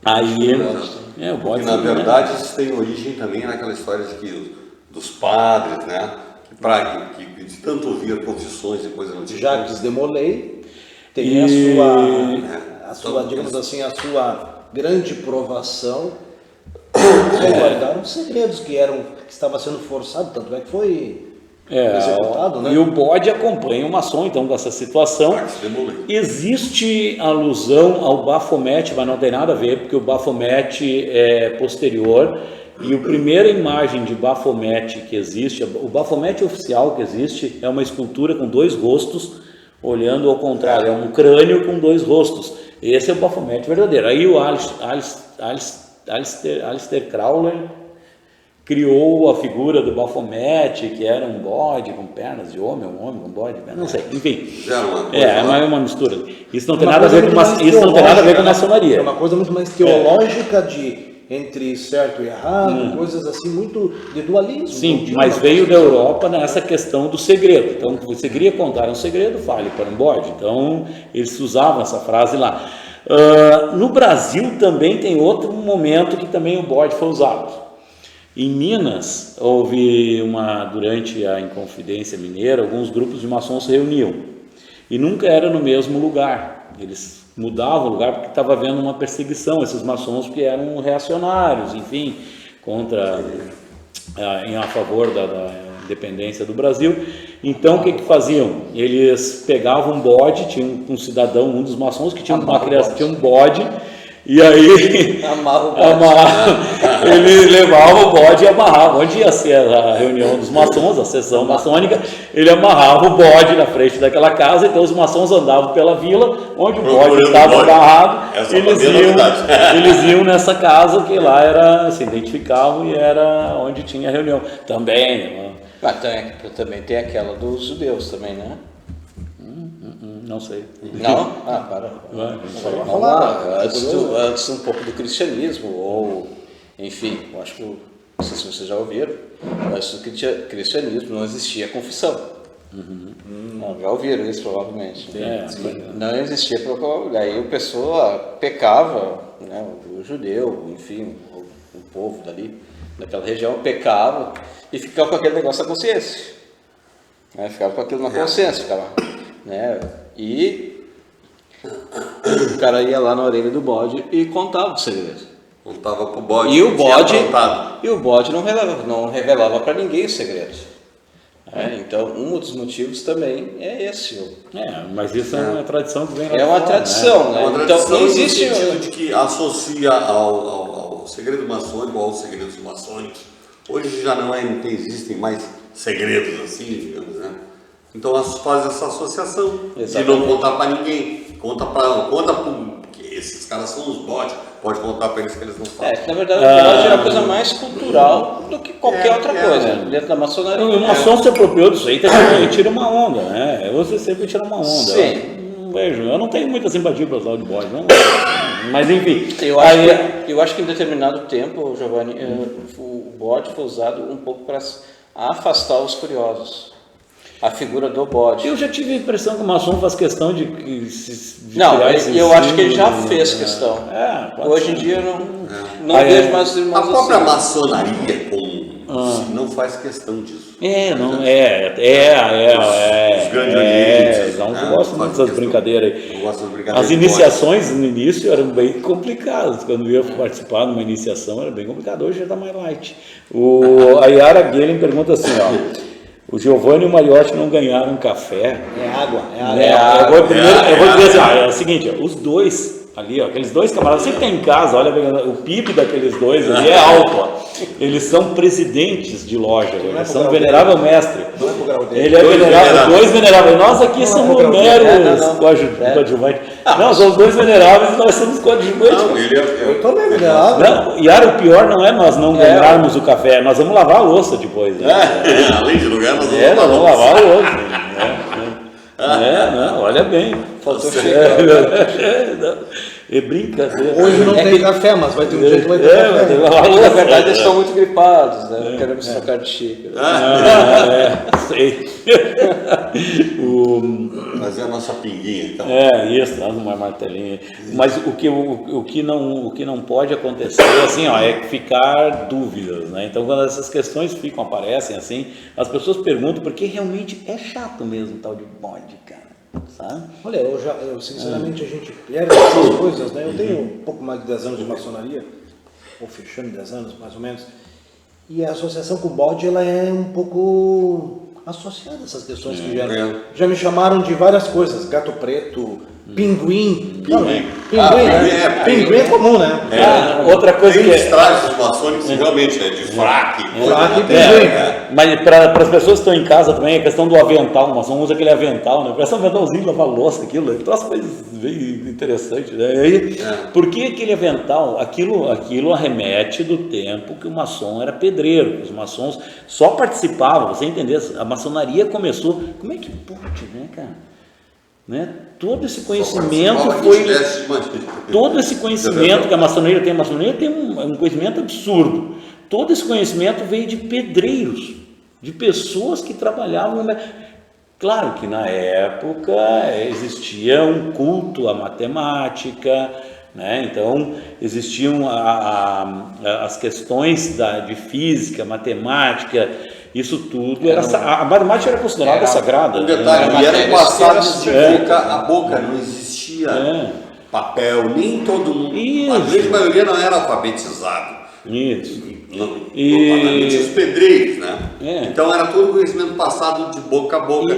Aí, o bode Porque, na foi, né? verdade, isso tem origem também naquela história de que dos padres, né? Que de tanto ouvir profissões e coisas não Jacques Demolei tem E- a sua, digamos assim, a sua grande provação. Guardaram segredos que estava sendo forçado, tanto é que foi executado, né? E o bode acompanha o maçom, então, dessa situação. Jacques Demolei. Existe alusão ao Baphomet, mas não tem nada a ver, porque o Baphomet é posterior. E a primeira imagem de Baphomet que existe, o Baphomet oficial que existe, é uma escultura com 2 rostos, olhando ao contrário, é um crânio com 2 rostos. Esse é o Baphomet verdadeiro. Aí o Aleister Crowley criou a figura do Baphomet, que era um bode com pernas de homem, um homem com bode, não sei, enfim. Já uma coisa É uma mistura. Isso não tem Uma nada a coisa ver com muito mais isso não tem nada a ver com teológica, né? maçonaria. É uma coisa muito mais teológica entre certo e errado, coisas assim muito de dualismo. Sim, Não tinha mas uma veio da coisa- Europa nessa questão do segredo. Então, você queria contar um segredo, fale para um bode. Então, eles usavam essa frase lá. No Brasil também tem outro momento que também o bode foi usado. Em Minas, houve durante a Inconfidência Mineira, alguns grupos de maçons se reuniam. E nunca era no mesmo lugar. Eles mudavam o lugar porque estava havendo uma perseguição, esses maçons que eram reacionários, enfim, a favor da independência do Brasil. Então, o que faziam? Eles pegavam um bode, tinha um cidadão, um dos maçons que tinha uma criança, tinha um bode, e aí ele levava o bode e amarrava. Onde ia ser a reunião dos maçons, a sessão maçônica, ele amarrava o bode na frente daquela casa, então os maçons andavam pela vila, onde o bode Procurando estava o bode. amarrado, Essa foi a novidade. eles iam nessa casa que lá se identificavam e era onde tinha a reunião. Também, Também tem aquela dos judeus também, né? não sei. Não? Para. Vai, Vamos lá, antes um pouco do cristianismo, ou, enfim, eu acho que, não sei se vocês já ouviram, antes do cristianismo não existia confissão. Não, já ouviram isso provavelmente. Não existia, aí a pessoa pecava, né, o judeu, enfim, o povo dali, daquela região, pecava e ficava com aquele negócio na consciência. Né, ficava com aquilo na consciência, ficava, né, e o cara ia lá na orelha do bode e contava o segredo. Contava pro bode. E o tinha bode, aprontado. não revelava para ninguém o segredo. Então, um dos motivos também é esse. Mas isso é uma tradição que vem lá É uma de fora, tradição, É né? uma Então, tradição não existe. no sentido de que associa ao segredo maçônico, aos segredos maçônicos. Hoje já não existem mais segredos assim, digamos, né? Então faz essa associação Exatamente. de não contar para ninguém. Conta porque esses caras são os bodes. Pode contar para eles que eles não falam. Na verdade, o bode é uma coisa mais cultural do que qualquer outra coisa. Dentro da maçonaria. O maçom se apropriou disso aí, e tira uma onda, né? Você sempre tira uma onda. Sim. Não vejo, eu não tenho muita simpatia para usar o de bode, não. Mas enfim. Eu acho que em determinado tempo, Giovanni, o bode foi usado um pouco para afastar os curiosos. A figura do bode. Eu já tive a impressão que o maçom faz questão de Não, criar esse eu acho que ele já símbolo, fez né? questão. Pode Hoje ser. em dia eu não vejo mais os A irmãos própria assim. maçonaria não faz questão disso. Os grandes orientes, não né? gosto muito dessas brincadeiras aí. Eu gosto das brincadeiras As de iniciações no início eram bem complicadas. Quando eu ia participar de uma iniciação era bem complicado. Hoje já está mais light. A Yara Guilherme pergunta assim, ó. O Giovanni e o Mariotti não ganharam café. É água. Eu vou dizer assim, é o seguinte, ó, os dois ali, ó, aqueles dois camaradas, você que tem em casa, olha, o PIB daqueles dois ali é alto, ó. Eles são presidentes de loja, eles são venerável mestre. Não é pro grau dele. Ele é venerável, dois veneráveis. Nós aqui somos meros não. coadjuvantes. Não, somos dois veneráveis e nós somos coadjuvantes. Não, ele Eu também venerável. Não, Yara, o pior não é nós não ganharmos o café, nós vamos lavar a louça depois. Né? além de lugar, nós Nós vamos lavar a louça. Não, olha bem. Faltou É brincadeira. Hoje não tem café, mas vai ter um dia que vai ter vai café. ter que lavar a Na louça. verdade, eles estão muito gripados, né? Queremos trocar de xícara. Sei. Fazer a nossa pinguinha, então. Isso, dando uma martelinha. Mas o que não pode acontecer assim, ó, é ficar dúvidas, né? Então, quando essas questões aparecem assim, as pessoas perguntam porque realmente é chato mesmo tal de bode, cara, sabe? Olha, eu sinceramente a gente perde essas coisas, né? Eu tenho um pouco mais de 10 anos de maçonaria, ou fechando 10 anos mais ou menos, e a associação com o bode, ela é um pouco associada a essas questões que já me chamaram de várias coisas, gato preto, pinguim. Pinguim é comum, né? Outra coisa Tem que os trajes maçônicos realmente, né? De fraque, Fraque e coisa. pinguim. Mas para as pessoas que estão em casa também, a questão do avental, o maçom usa aquele avental, né? Parece um aventalzinho, lavar louça, aquilo, troço coisas bem interessantes, né? E aí, por que aquele avental? Aquilo arremete do tempo que o maçom era pedreiro, que os maçons só participavam, você entender, a maçonaria começou, como é que pode, né, cara? Né? Todo esse conhecimento todo esse conhecimento que a maçonaria tem um conhecimento absurdo. Todo esse conhecimento veio de pedreiros, de pessoas que trabalhavam. Claro que na época existia um culto à matemática, né? Então existiam as questões de física, matemática. Isso tudo a matemática era considerada sagrada. Um detalhe, era passado de boca a boca, não existia papel, nem todo mundo. A grande maioria não era alfabetizado. Isso. Propriamente os pedreiros, né? Então era todo conhecimento passado de boca a boca.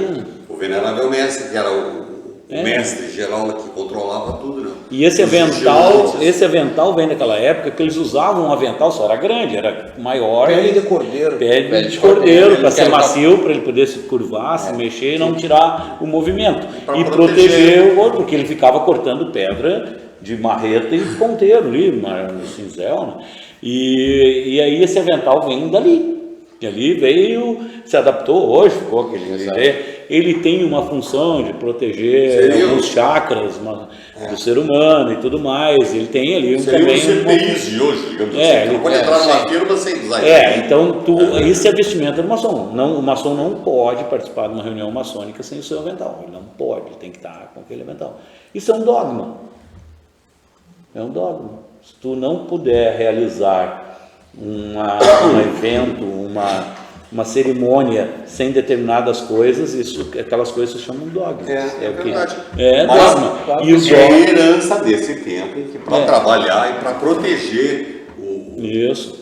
O venerável mestre, que era o mestre geral que controlava tudo, né? E esse avental vem daquela época que eles usavam um avental, só era grande, era maior. Pele de cordeiro. Pele de cordeiro, para ser macio, para ele poder se curvar, se mexer e não tirar o movimento. E proteger o outro, porque ele ficava cortando pedra de marreta e ponteiro ali, no cinzel, né? E aí esse avental vem dali. E ali veio, se adaptou, hoje ficou aquele ideia. Ele tem uma função de proteger alguns chakras do ser humano e tudo mais. Ele tem ali também CPIs de hoje, digamos assim. Ele pode entrar numa firma sem usar então isso é vestimenta do maçom. O maçom não pode participar de uma reunião maçônica sem o seu avental. Ele não pode, ele tem que estar com aquele avental. Isso é um dogma. É um dogma. Se tu não puder realizar um evento, uma cerimônia sem determinadas coisas, aquelas coisas se chamam dogmas. É verdade. Dogma. E é a herança desse tempo que para trabalhar e para proteger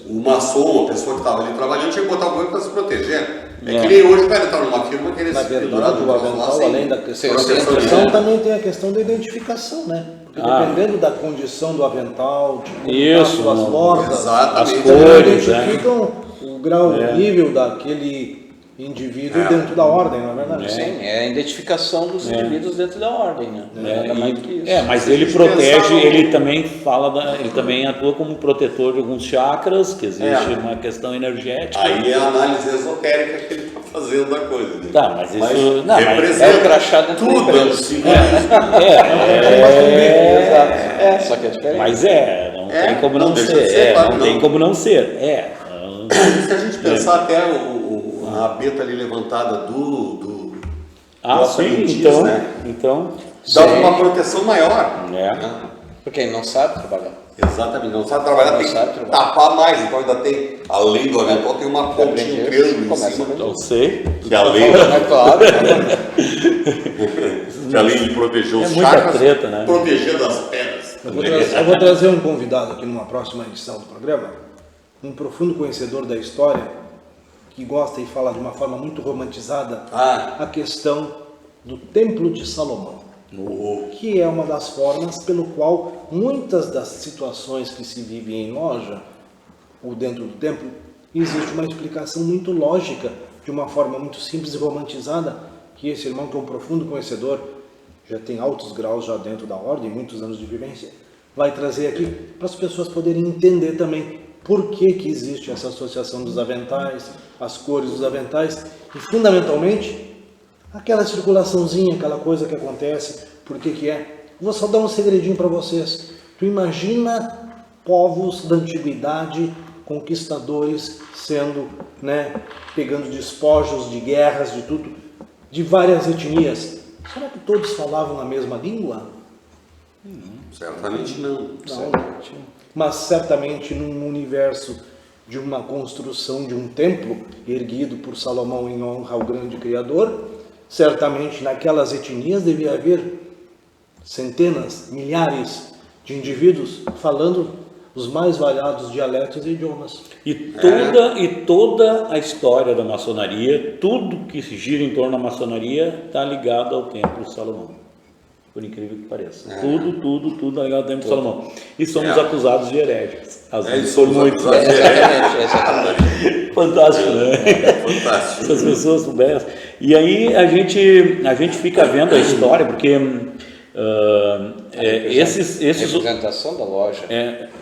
o maçom, a pessoa que estava ali trabalhando, tinha que botar o banco para se proteger. É que nem hoje para entrar numa firma que eles na verdade, o avental, além da questão da proteção, também tem a questão da identificação, né? Porque dependendo da condição do avental, de suas bordas, as cores, identificam o grau, o nível daquele indivíduo dentro da ordem, não é verdade? Sim, é a identificação dos indivíduos dentro da ordem, né? Nada mais do que isso. Mas ele protege, ele também ele também atua como protetor de alguns chakras, que existe uma questão energética. Aí é a análise esotérica que ele está fazendo da coisa. Né? Tá, mas isso representa é o crachá dentro tudo, da empresa. Só que é diferente. Mas não tem como não ser. Não tem como não ser. Se a gente pensar até a rabeta ali levantada do aprendiz, sim, né? Então dá uma proteção maior. Porque ele não sabe trabalhar. Exatamente, não sabe trabalhar, tem que tapar mais, então ainda tem, além do avental, tem uma pontinha, um triângulo em cima. Eu sei. Que além, Claro. que além de proteger os muita chakras, treta, né? proteger das pedras. Eu vou trazer um convidado aqui numa próxima edição do programa, um profundo conhecedor da história, que gosta e fala de uma forma muito romantizada a questão do Templo de Salomão, que é uma das formas pelo qual muitas das situações que se vivem em loja ou dentro do templo, existe uma explicação muito lógica, de uma forma muito simples e romantizada, que esse irmão, que é um profundo conhecedor, já tem altos graus já dentro da ordem, muitos anos de vivência, vai trazer aqui para as pessoas poderem entender também por que existe essa associação dos aventais, as cores dos aventais e, fundamentalmente, aquela circulaçãozinha, aquela coisa que acontece, por que é. Vou só dar um segredinho para vocês. Tu imagina povos da antiguidade, conquistadores, sendo, pegando despojos de guerras, de tudo, de várias etnias. Será que todos falavam a mesma língua? Certamente não. Não, mas certamente num universo de uma construção de um templo erguido por Salomão em honra ao grande Criador, certamente naquelas etnias devia haver centenas, milhares de indivíduos falando os mais variados dialetos e idiomas. E toda a história da maçonaria, tudo que se gira em torno da maçonaria está ligado ao Templo de Salomão. Por incrível que pareça. Tudo está ligado ao Templo de Salomão. E somos acusados de heréticos. Às vezes por muitos. Fantástico, né? Fantástico. Se as pessoas soubessem. E aí a gente fica vendo a história, porque representação da loja.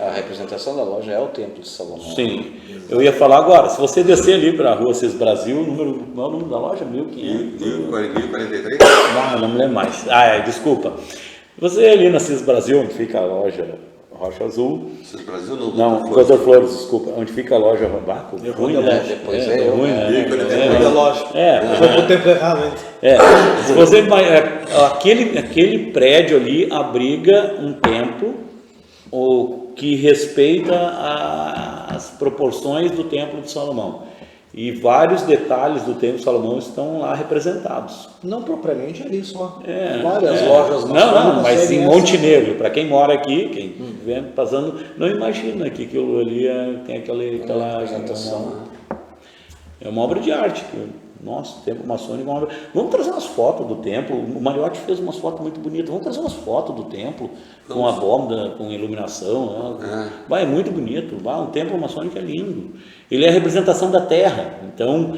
A representação da loja é o Templo de Salomão. Sim, eu ia falar agora. Se você descer ali para a Rua Cis Brasil, qual é o número da loja? 1500. 1043? Não me lembro mais. Desculpa. Você ali na Cis Brasil, onde fica a loja Rocha Azul. Cis Brasil não. Não, Doutor Flores, desculpa. Onde fica a loja Robaco? Ruim, né? Depois ruim, né? Da loja. Foi pro tempo errado, hein? Se você aquele prédio ali abriga um templo que respeita as proporções do Templo de Salomão. E vários detalhes do Templo de Salomão estão lá representados. Não propriamente ali só. Várias lojas. Não, mas em Montenegro, para quem mora aqui, quem vem passando, não imagina que aquilo ali tem aquela representação. É uma obra de arte. Nossa, o templo maçônico é uma obra. Vamos trazer umas fotos do templo. O Mariotti fez umas fotos muito bonitas. Vamos trazer umas fotos do templo com abóbada, com iluminação. É muito bonito. Um templo maçônico é lindo. Ele é a representação da Terra. Então,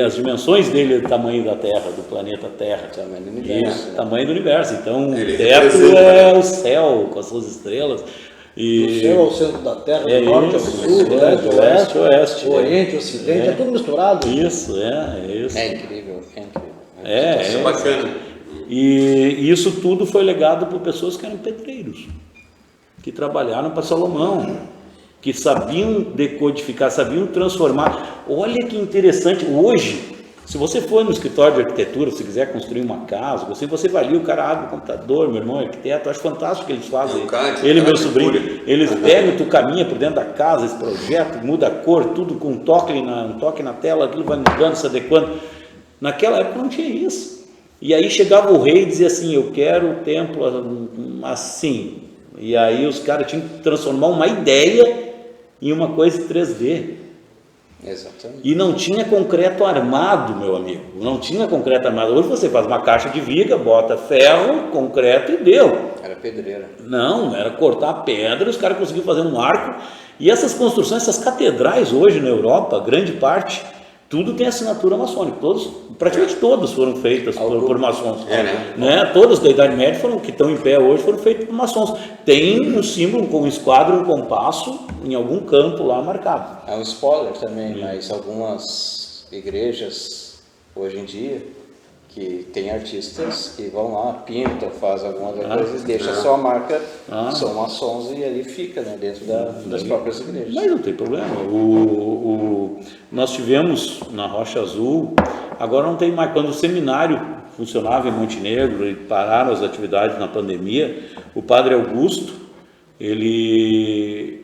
as dimensões dele é o tamanho da Terra, do planeta Terra. Tamanho do universo. Tamanho do universo. Então, Ele o teto é o céu com as suas estrelas. Do céu ao centro da Terra, do norte ao sul, do leste ao oeste, Oriente, Ocidente, é tudo misturado. Isso, é isso. É incrível, é incrível. Isso é bacana. E isso tudo foi legado por pessoas que eram pedreiros, que trabalharam para Salomão, que sabiam decodificar, sabiam transformar. Olha que interessante, hoje, se você for no escritório de arquitetura, se quiser construir uma casa, você vai ali, o cara abre o computador, meu irmão é arquiteto, acho fantástico o que eles fazem. Ele e meu sobrinho, eles pegam, tu caminha por dentro da casa, esse projeto, muda a cor, tudo com um toque na tela, aquilo vai mudando, se adequando. Naquela época não tinha isso. E aí chegava o rei e dizia assim, eu quero o templo assim. E aí os caras tinham que transformar uma ideia em uma coisa 3D. Exatamente. E não tinha concreto armado, meu amigo. Não tinha concreto armado. Hoje você faz uma caixa de viga, bota ferro, concreto e deu. Era pedreira. Não, era cortar pedra, os caras conseguiam fazer um arco. E essas construções, essas catedrais hoje na Europa, grande parte, tudo tem assinatura maçônica. Praticamente todas foram feitas por maçons. Todas da Idade Média que estão em pé hoje foram feitas por maçons. Tem um símbolo com um esquadro, um compasso em algum canto lá marcado. É um spoiler também, mas algumas igrejas hoje em dia que tem artistas que vão lá, pintam, fazem algumas coisas, deixam só a marca, são maçons e ali fica, né, dentro das próprias igrejas. Mas não tem problema. Nós tivemos na Rocha Azul, agora não tem mais, quando o seminário funcionava em Montenegro e pararam as atividades na pandemia, o padre Augusto, ele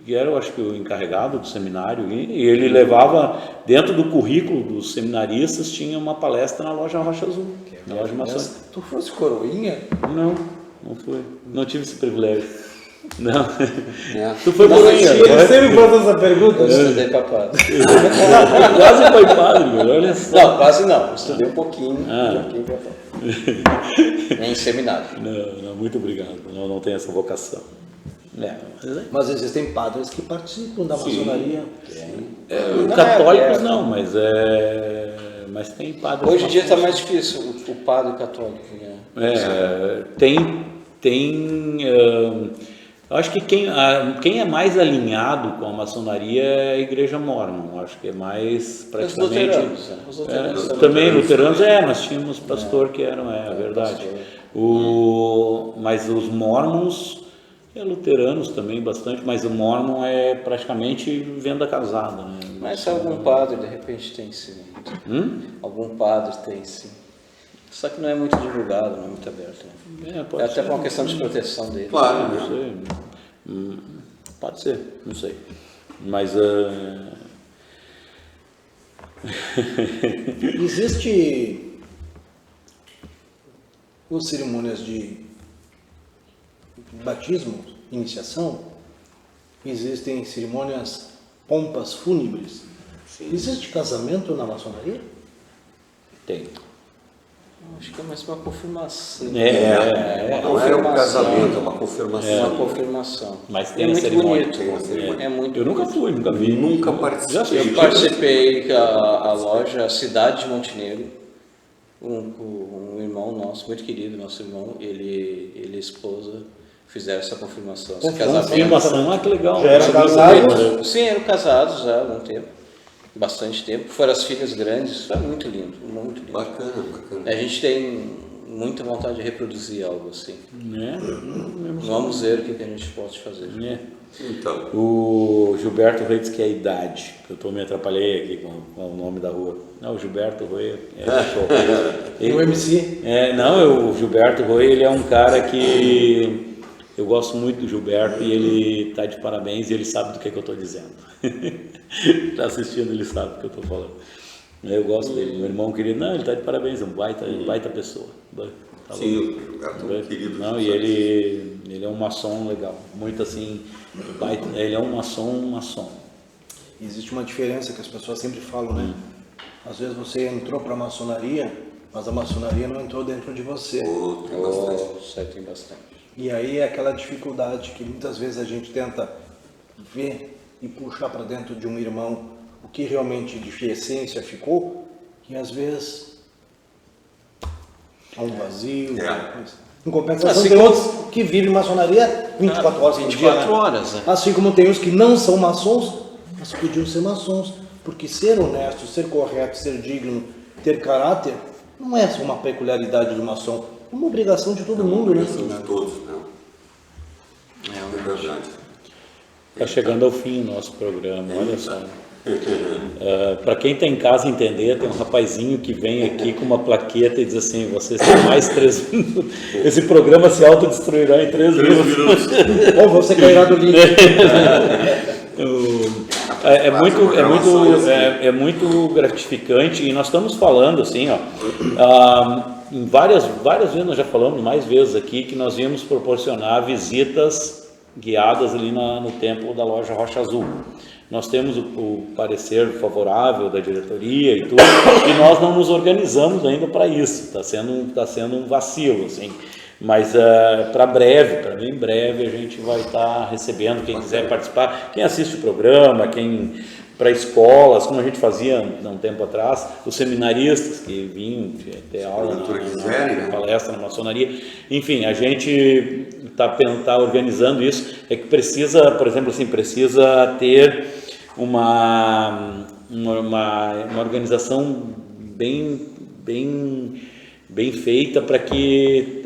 era, eu acho que o encarregado do seminário, e ele levava, dentro do currículo dos seminaristas, tinha uma palestra na loja Rocha Azul, na loja maçônica. Tu fosse coroinha? Não fui, não tive esse privilégio. Não. Tu foi coroinha. Ele sempre faz essa pergunta. Eu estudei para padre. Quase foi padre, olha só. Não, quase não, estudei um pouquinho para padre. Nem em seminário. Não, muito obrigado, não tenho essa vocação. Mas existem padres que participam da maçonaria. Católicos não, mas tem padres. Hoje em dia está mais difícil o padre católico. Né? Acho que quem é mais alinhado com a maçonaria é a Igreja Mórmon. Acho que é mais praticamente. Os luteranos também luteranos, nós tínhamos pastor que eram, é verdade. Mas os Mórmons, luteranos também bastante, mas o Mórmon é praticamente venda casada, né? Mas algum padre de repente tem sim. Algum padre tem sim. Só que não é muito divulgado, não é muito aberto. Né? Pode É até ser. por uma questão de proteção dele. Claro, Não né? sei. Pode ser, não sei. Mas Existe as cerimônias de batismo, iniciação, existem cerimônias, pompas fúnebres. Existe casamento na maçonaria? tem. Acho que é mais uma confirmação. Não é um casamento, é uma confirmação. É uma confirmação. Mas tem é a muito cerimônia. bonito. Tem a cerimônia. É muito Eu nunca bonito. fui, nunca vi. Nunca participei. Eu participei com a loja Cidade de Montenegro, um irmão nosso, muito querido, nosso irmão, ele e a esposa fizeram essa confirmação. Esse casamento. Confirmação, que legal. Já eram casados? Sim, eram casados já há algum tempo, bastante tempo. Foram as filhas grandes, foi muito lindo, muito lindo. Bacana, bacana. A gente tem muita vontade de reproduzir algo assim. Né? Vamos ver o que a gente pode fazer. Né? Então, O Gilberto Rui diz que é a idade. Eu me atrapalhei aqui com o nome da rua. Não, o Gilberto Rui é show. O MC? Não, o Gilberto Rui, ele é um cara que eu gosto muito do Gilberto e ele está de parabéns e ele sabe do que eu estou dizendo. Está assistindo, ele sabe do que eu estou falando. Eu gosto dele. Meu irmão querido, não, ele está de parabéns, é um baita pessoa. Tá sim, louco. o cara tão querido. Não, e ele é um maçom legal, muito assim, ele é um maçom. Existe uma diferença que as pessoas sempre falam, né? Às vezes você entrou para a maçonaria, mas a maçonaria não entrou dentro de você. Tem bastante. Certo, tem bastante. E aí é aquela dificuldade que muitas vezes a gente tenta ver e puxar para dentro de um irmão o que realmente de essência ficou, e às vezes há um vazio. Uma coisa. Em compensação, Assim tem como- outros que vivem maçonaria 24 horas por dia. 24 Né? horas, né? Assim como tem os que não são maçons, mas podiam ser maçons, porque ser honesto, ser correto, ser digno, ter caráter, não é só uma peculiaridade do maçom, é uma obrigação de todo mundo, né? São de todos, não. É verdade. Está chegando ao fim o nosso programa, olha só. Para quem está em casa entender, tem um rapazinho que vem aqui com uma plaqueta e diz assim: vocês têm mais 3 minutos. Esse programa se autodestruirá em 3 minutos. Ou você cairá do lixo. É muito gratificante e nós estamos falando assim, ó, em várias vezes nós já falamos mais vezes aqui que nós íamos proporcionar visitas guiadas ali no templo da loja Rocha Azul. Nós temos o parecer favorável da diretoria e tudo, e nós não nos organizamos ainda para isso. Está sendo um vacilo, assim. Mas para bem breve a gente vai estar recebendo quem quiser participar, quem assiste o programa, quem para escolas, como a gente fazia há um tempo atrás, os seminaristas que vinham ter aula na palestra na maçonaria, enfim, a gente está organizando isso. É que precisa, por exemplo, assim, precisa ter uma organização bem feita para que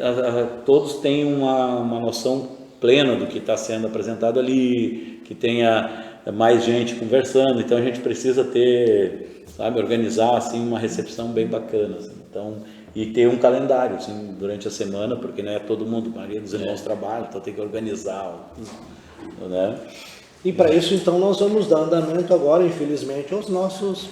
todos tenham uma noção plena do que está sendo apresentado ali, que tenha mais gente conversando. Então a gente precisa ter, organizar assim uma recepção bem bacana, assim. Então, e ter um calendário assim durante a semana, porque não é todo mundo, a maioria dos irmãos trabalha, então tem que organizar, né? E para isso, então, nós vamos dar andamento agora, infelizmente, aos nossos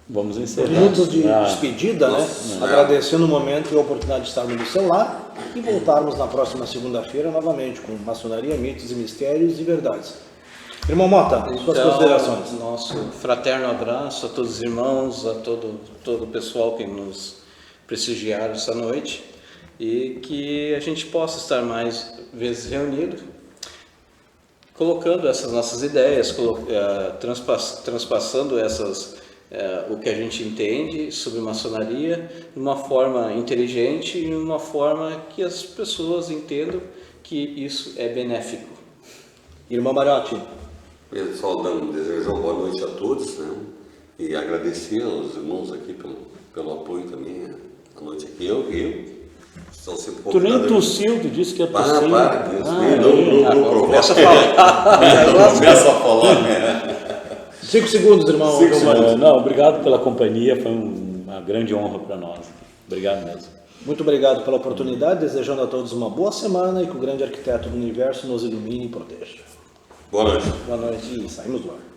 Vamos encerrar. minutos de despedida, né? Agradecendo o momento e a oportunidade de estarmos no seu lar e voltarmos na próxima segunda-feira novamente com maçonaria, mitos e mistérios e verdades. Irmão Mota, suas considerações. Nosso fraterno abraço a todos os irmãos, a todo o pessoal que nos prestigiaram essa noite, e que a gente possa estar mais vezes reunido, colocando essas nossas ideias, transpassando o que a gente entende sobre maçonaria de uma forma inteligente e de uma forma que as pessoas entendam que isso é benéfico. Irmão Mariotti. Pessoal, desejar uma boa noite a todos, né? E agradecer aos irmãos aqui pelo apoio também a noite aqui. Eu estou sempre Tu nem convidado. tossiu, tu disse que ia tossir. Para, não Começa a falar. começa a falar, né? 5 segundos, irmão. Não, obrigado pela companhia, foi uma grande honra para nós. Obrigado mesmo. Muito obrigado pela oportunidade, desejando a todos uma boa semana e que o grande arquiteto do universo nos ilumine e proteja. Boa noite. Boa noite e saímos do ar.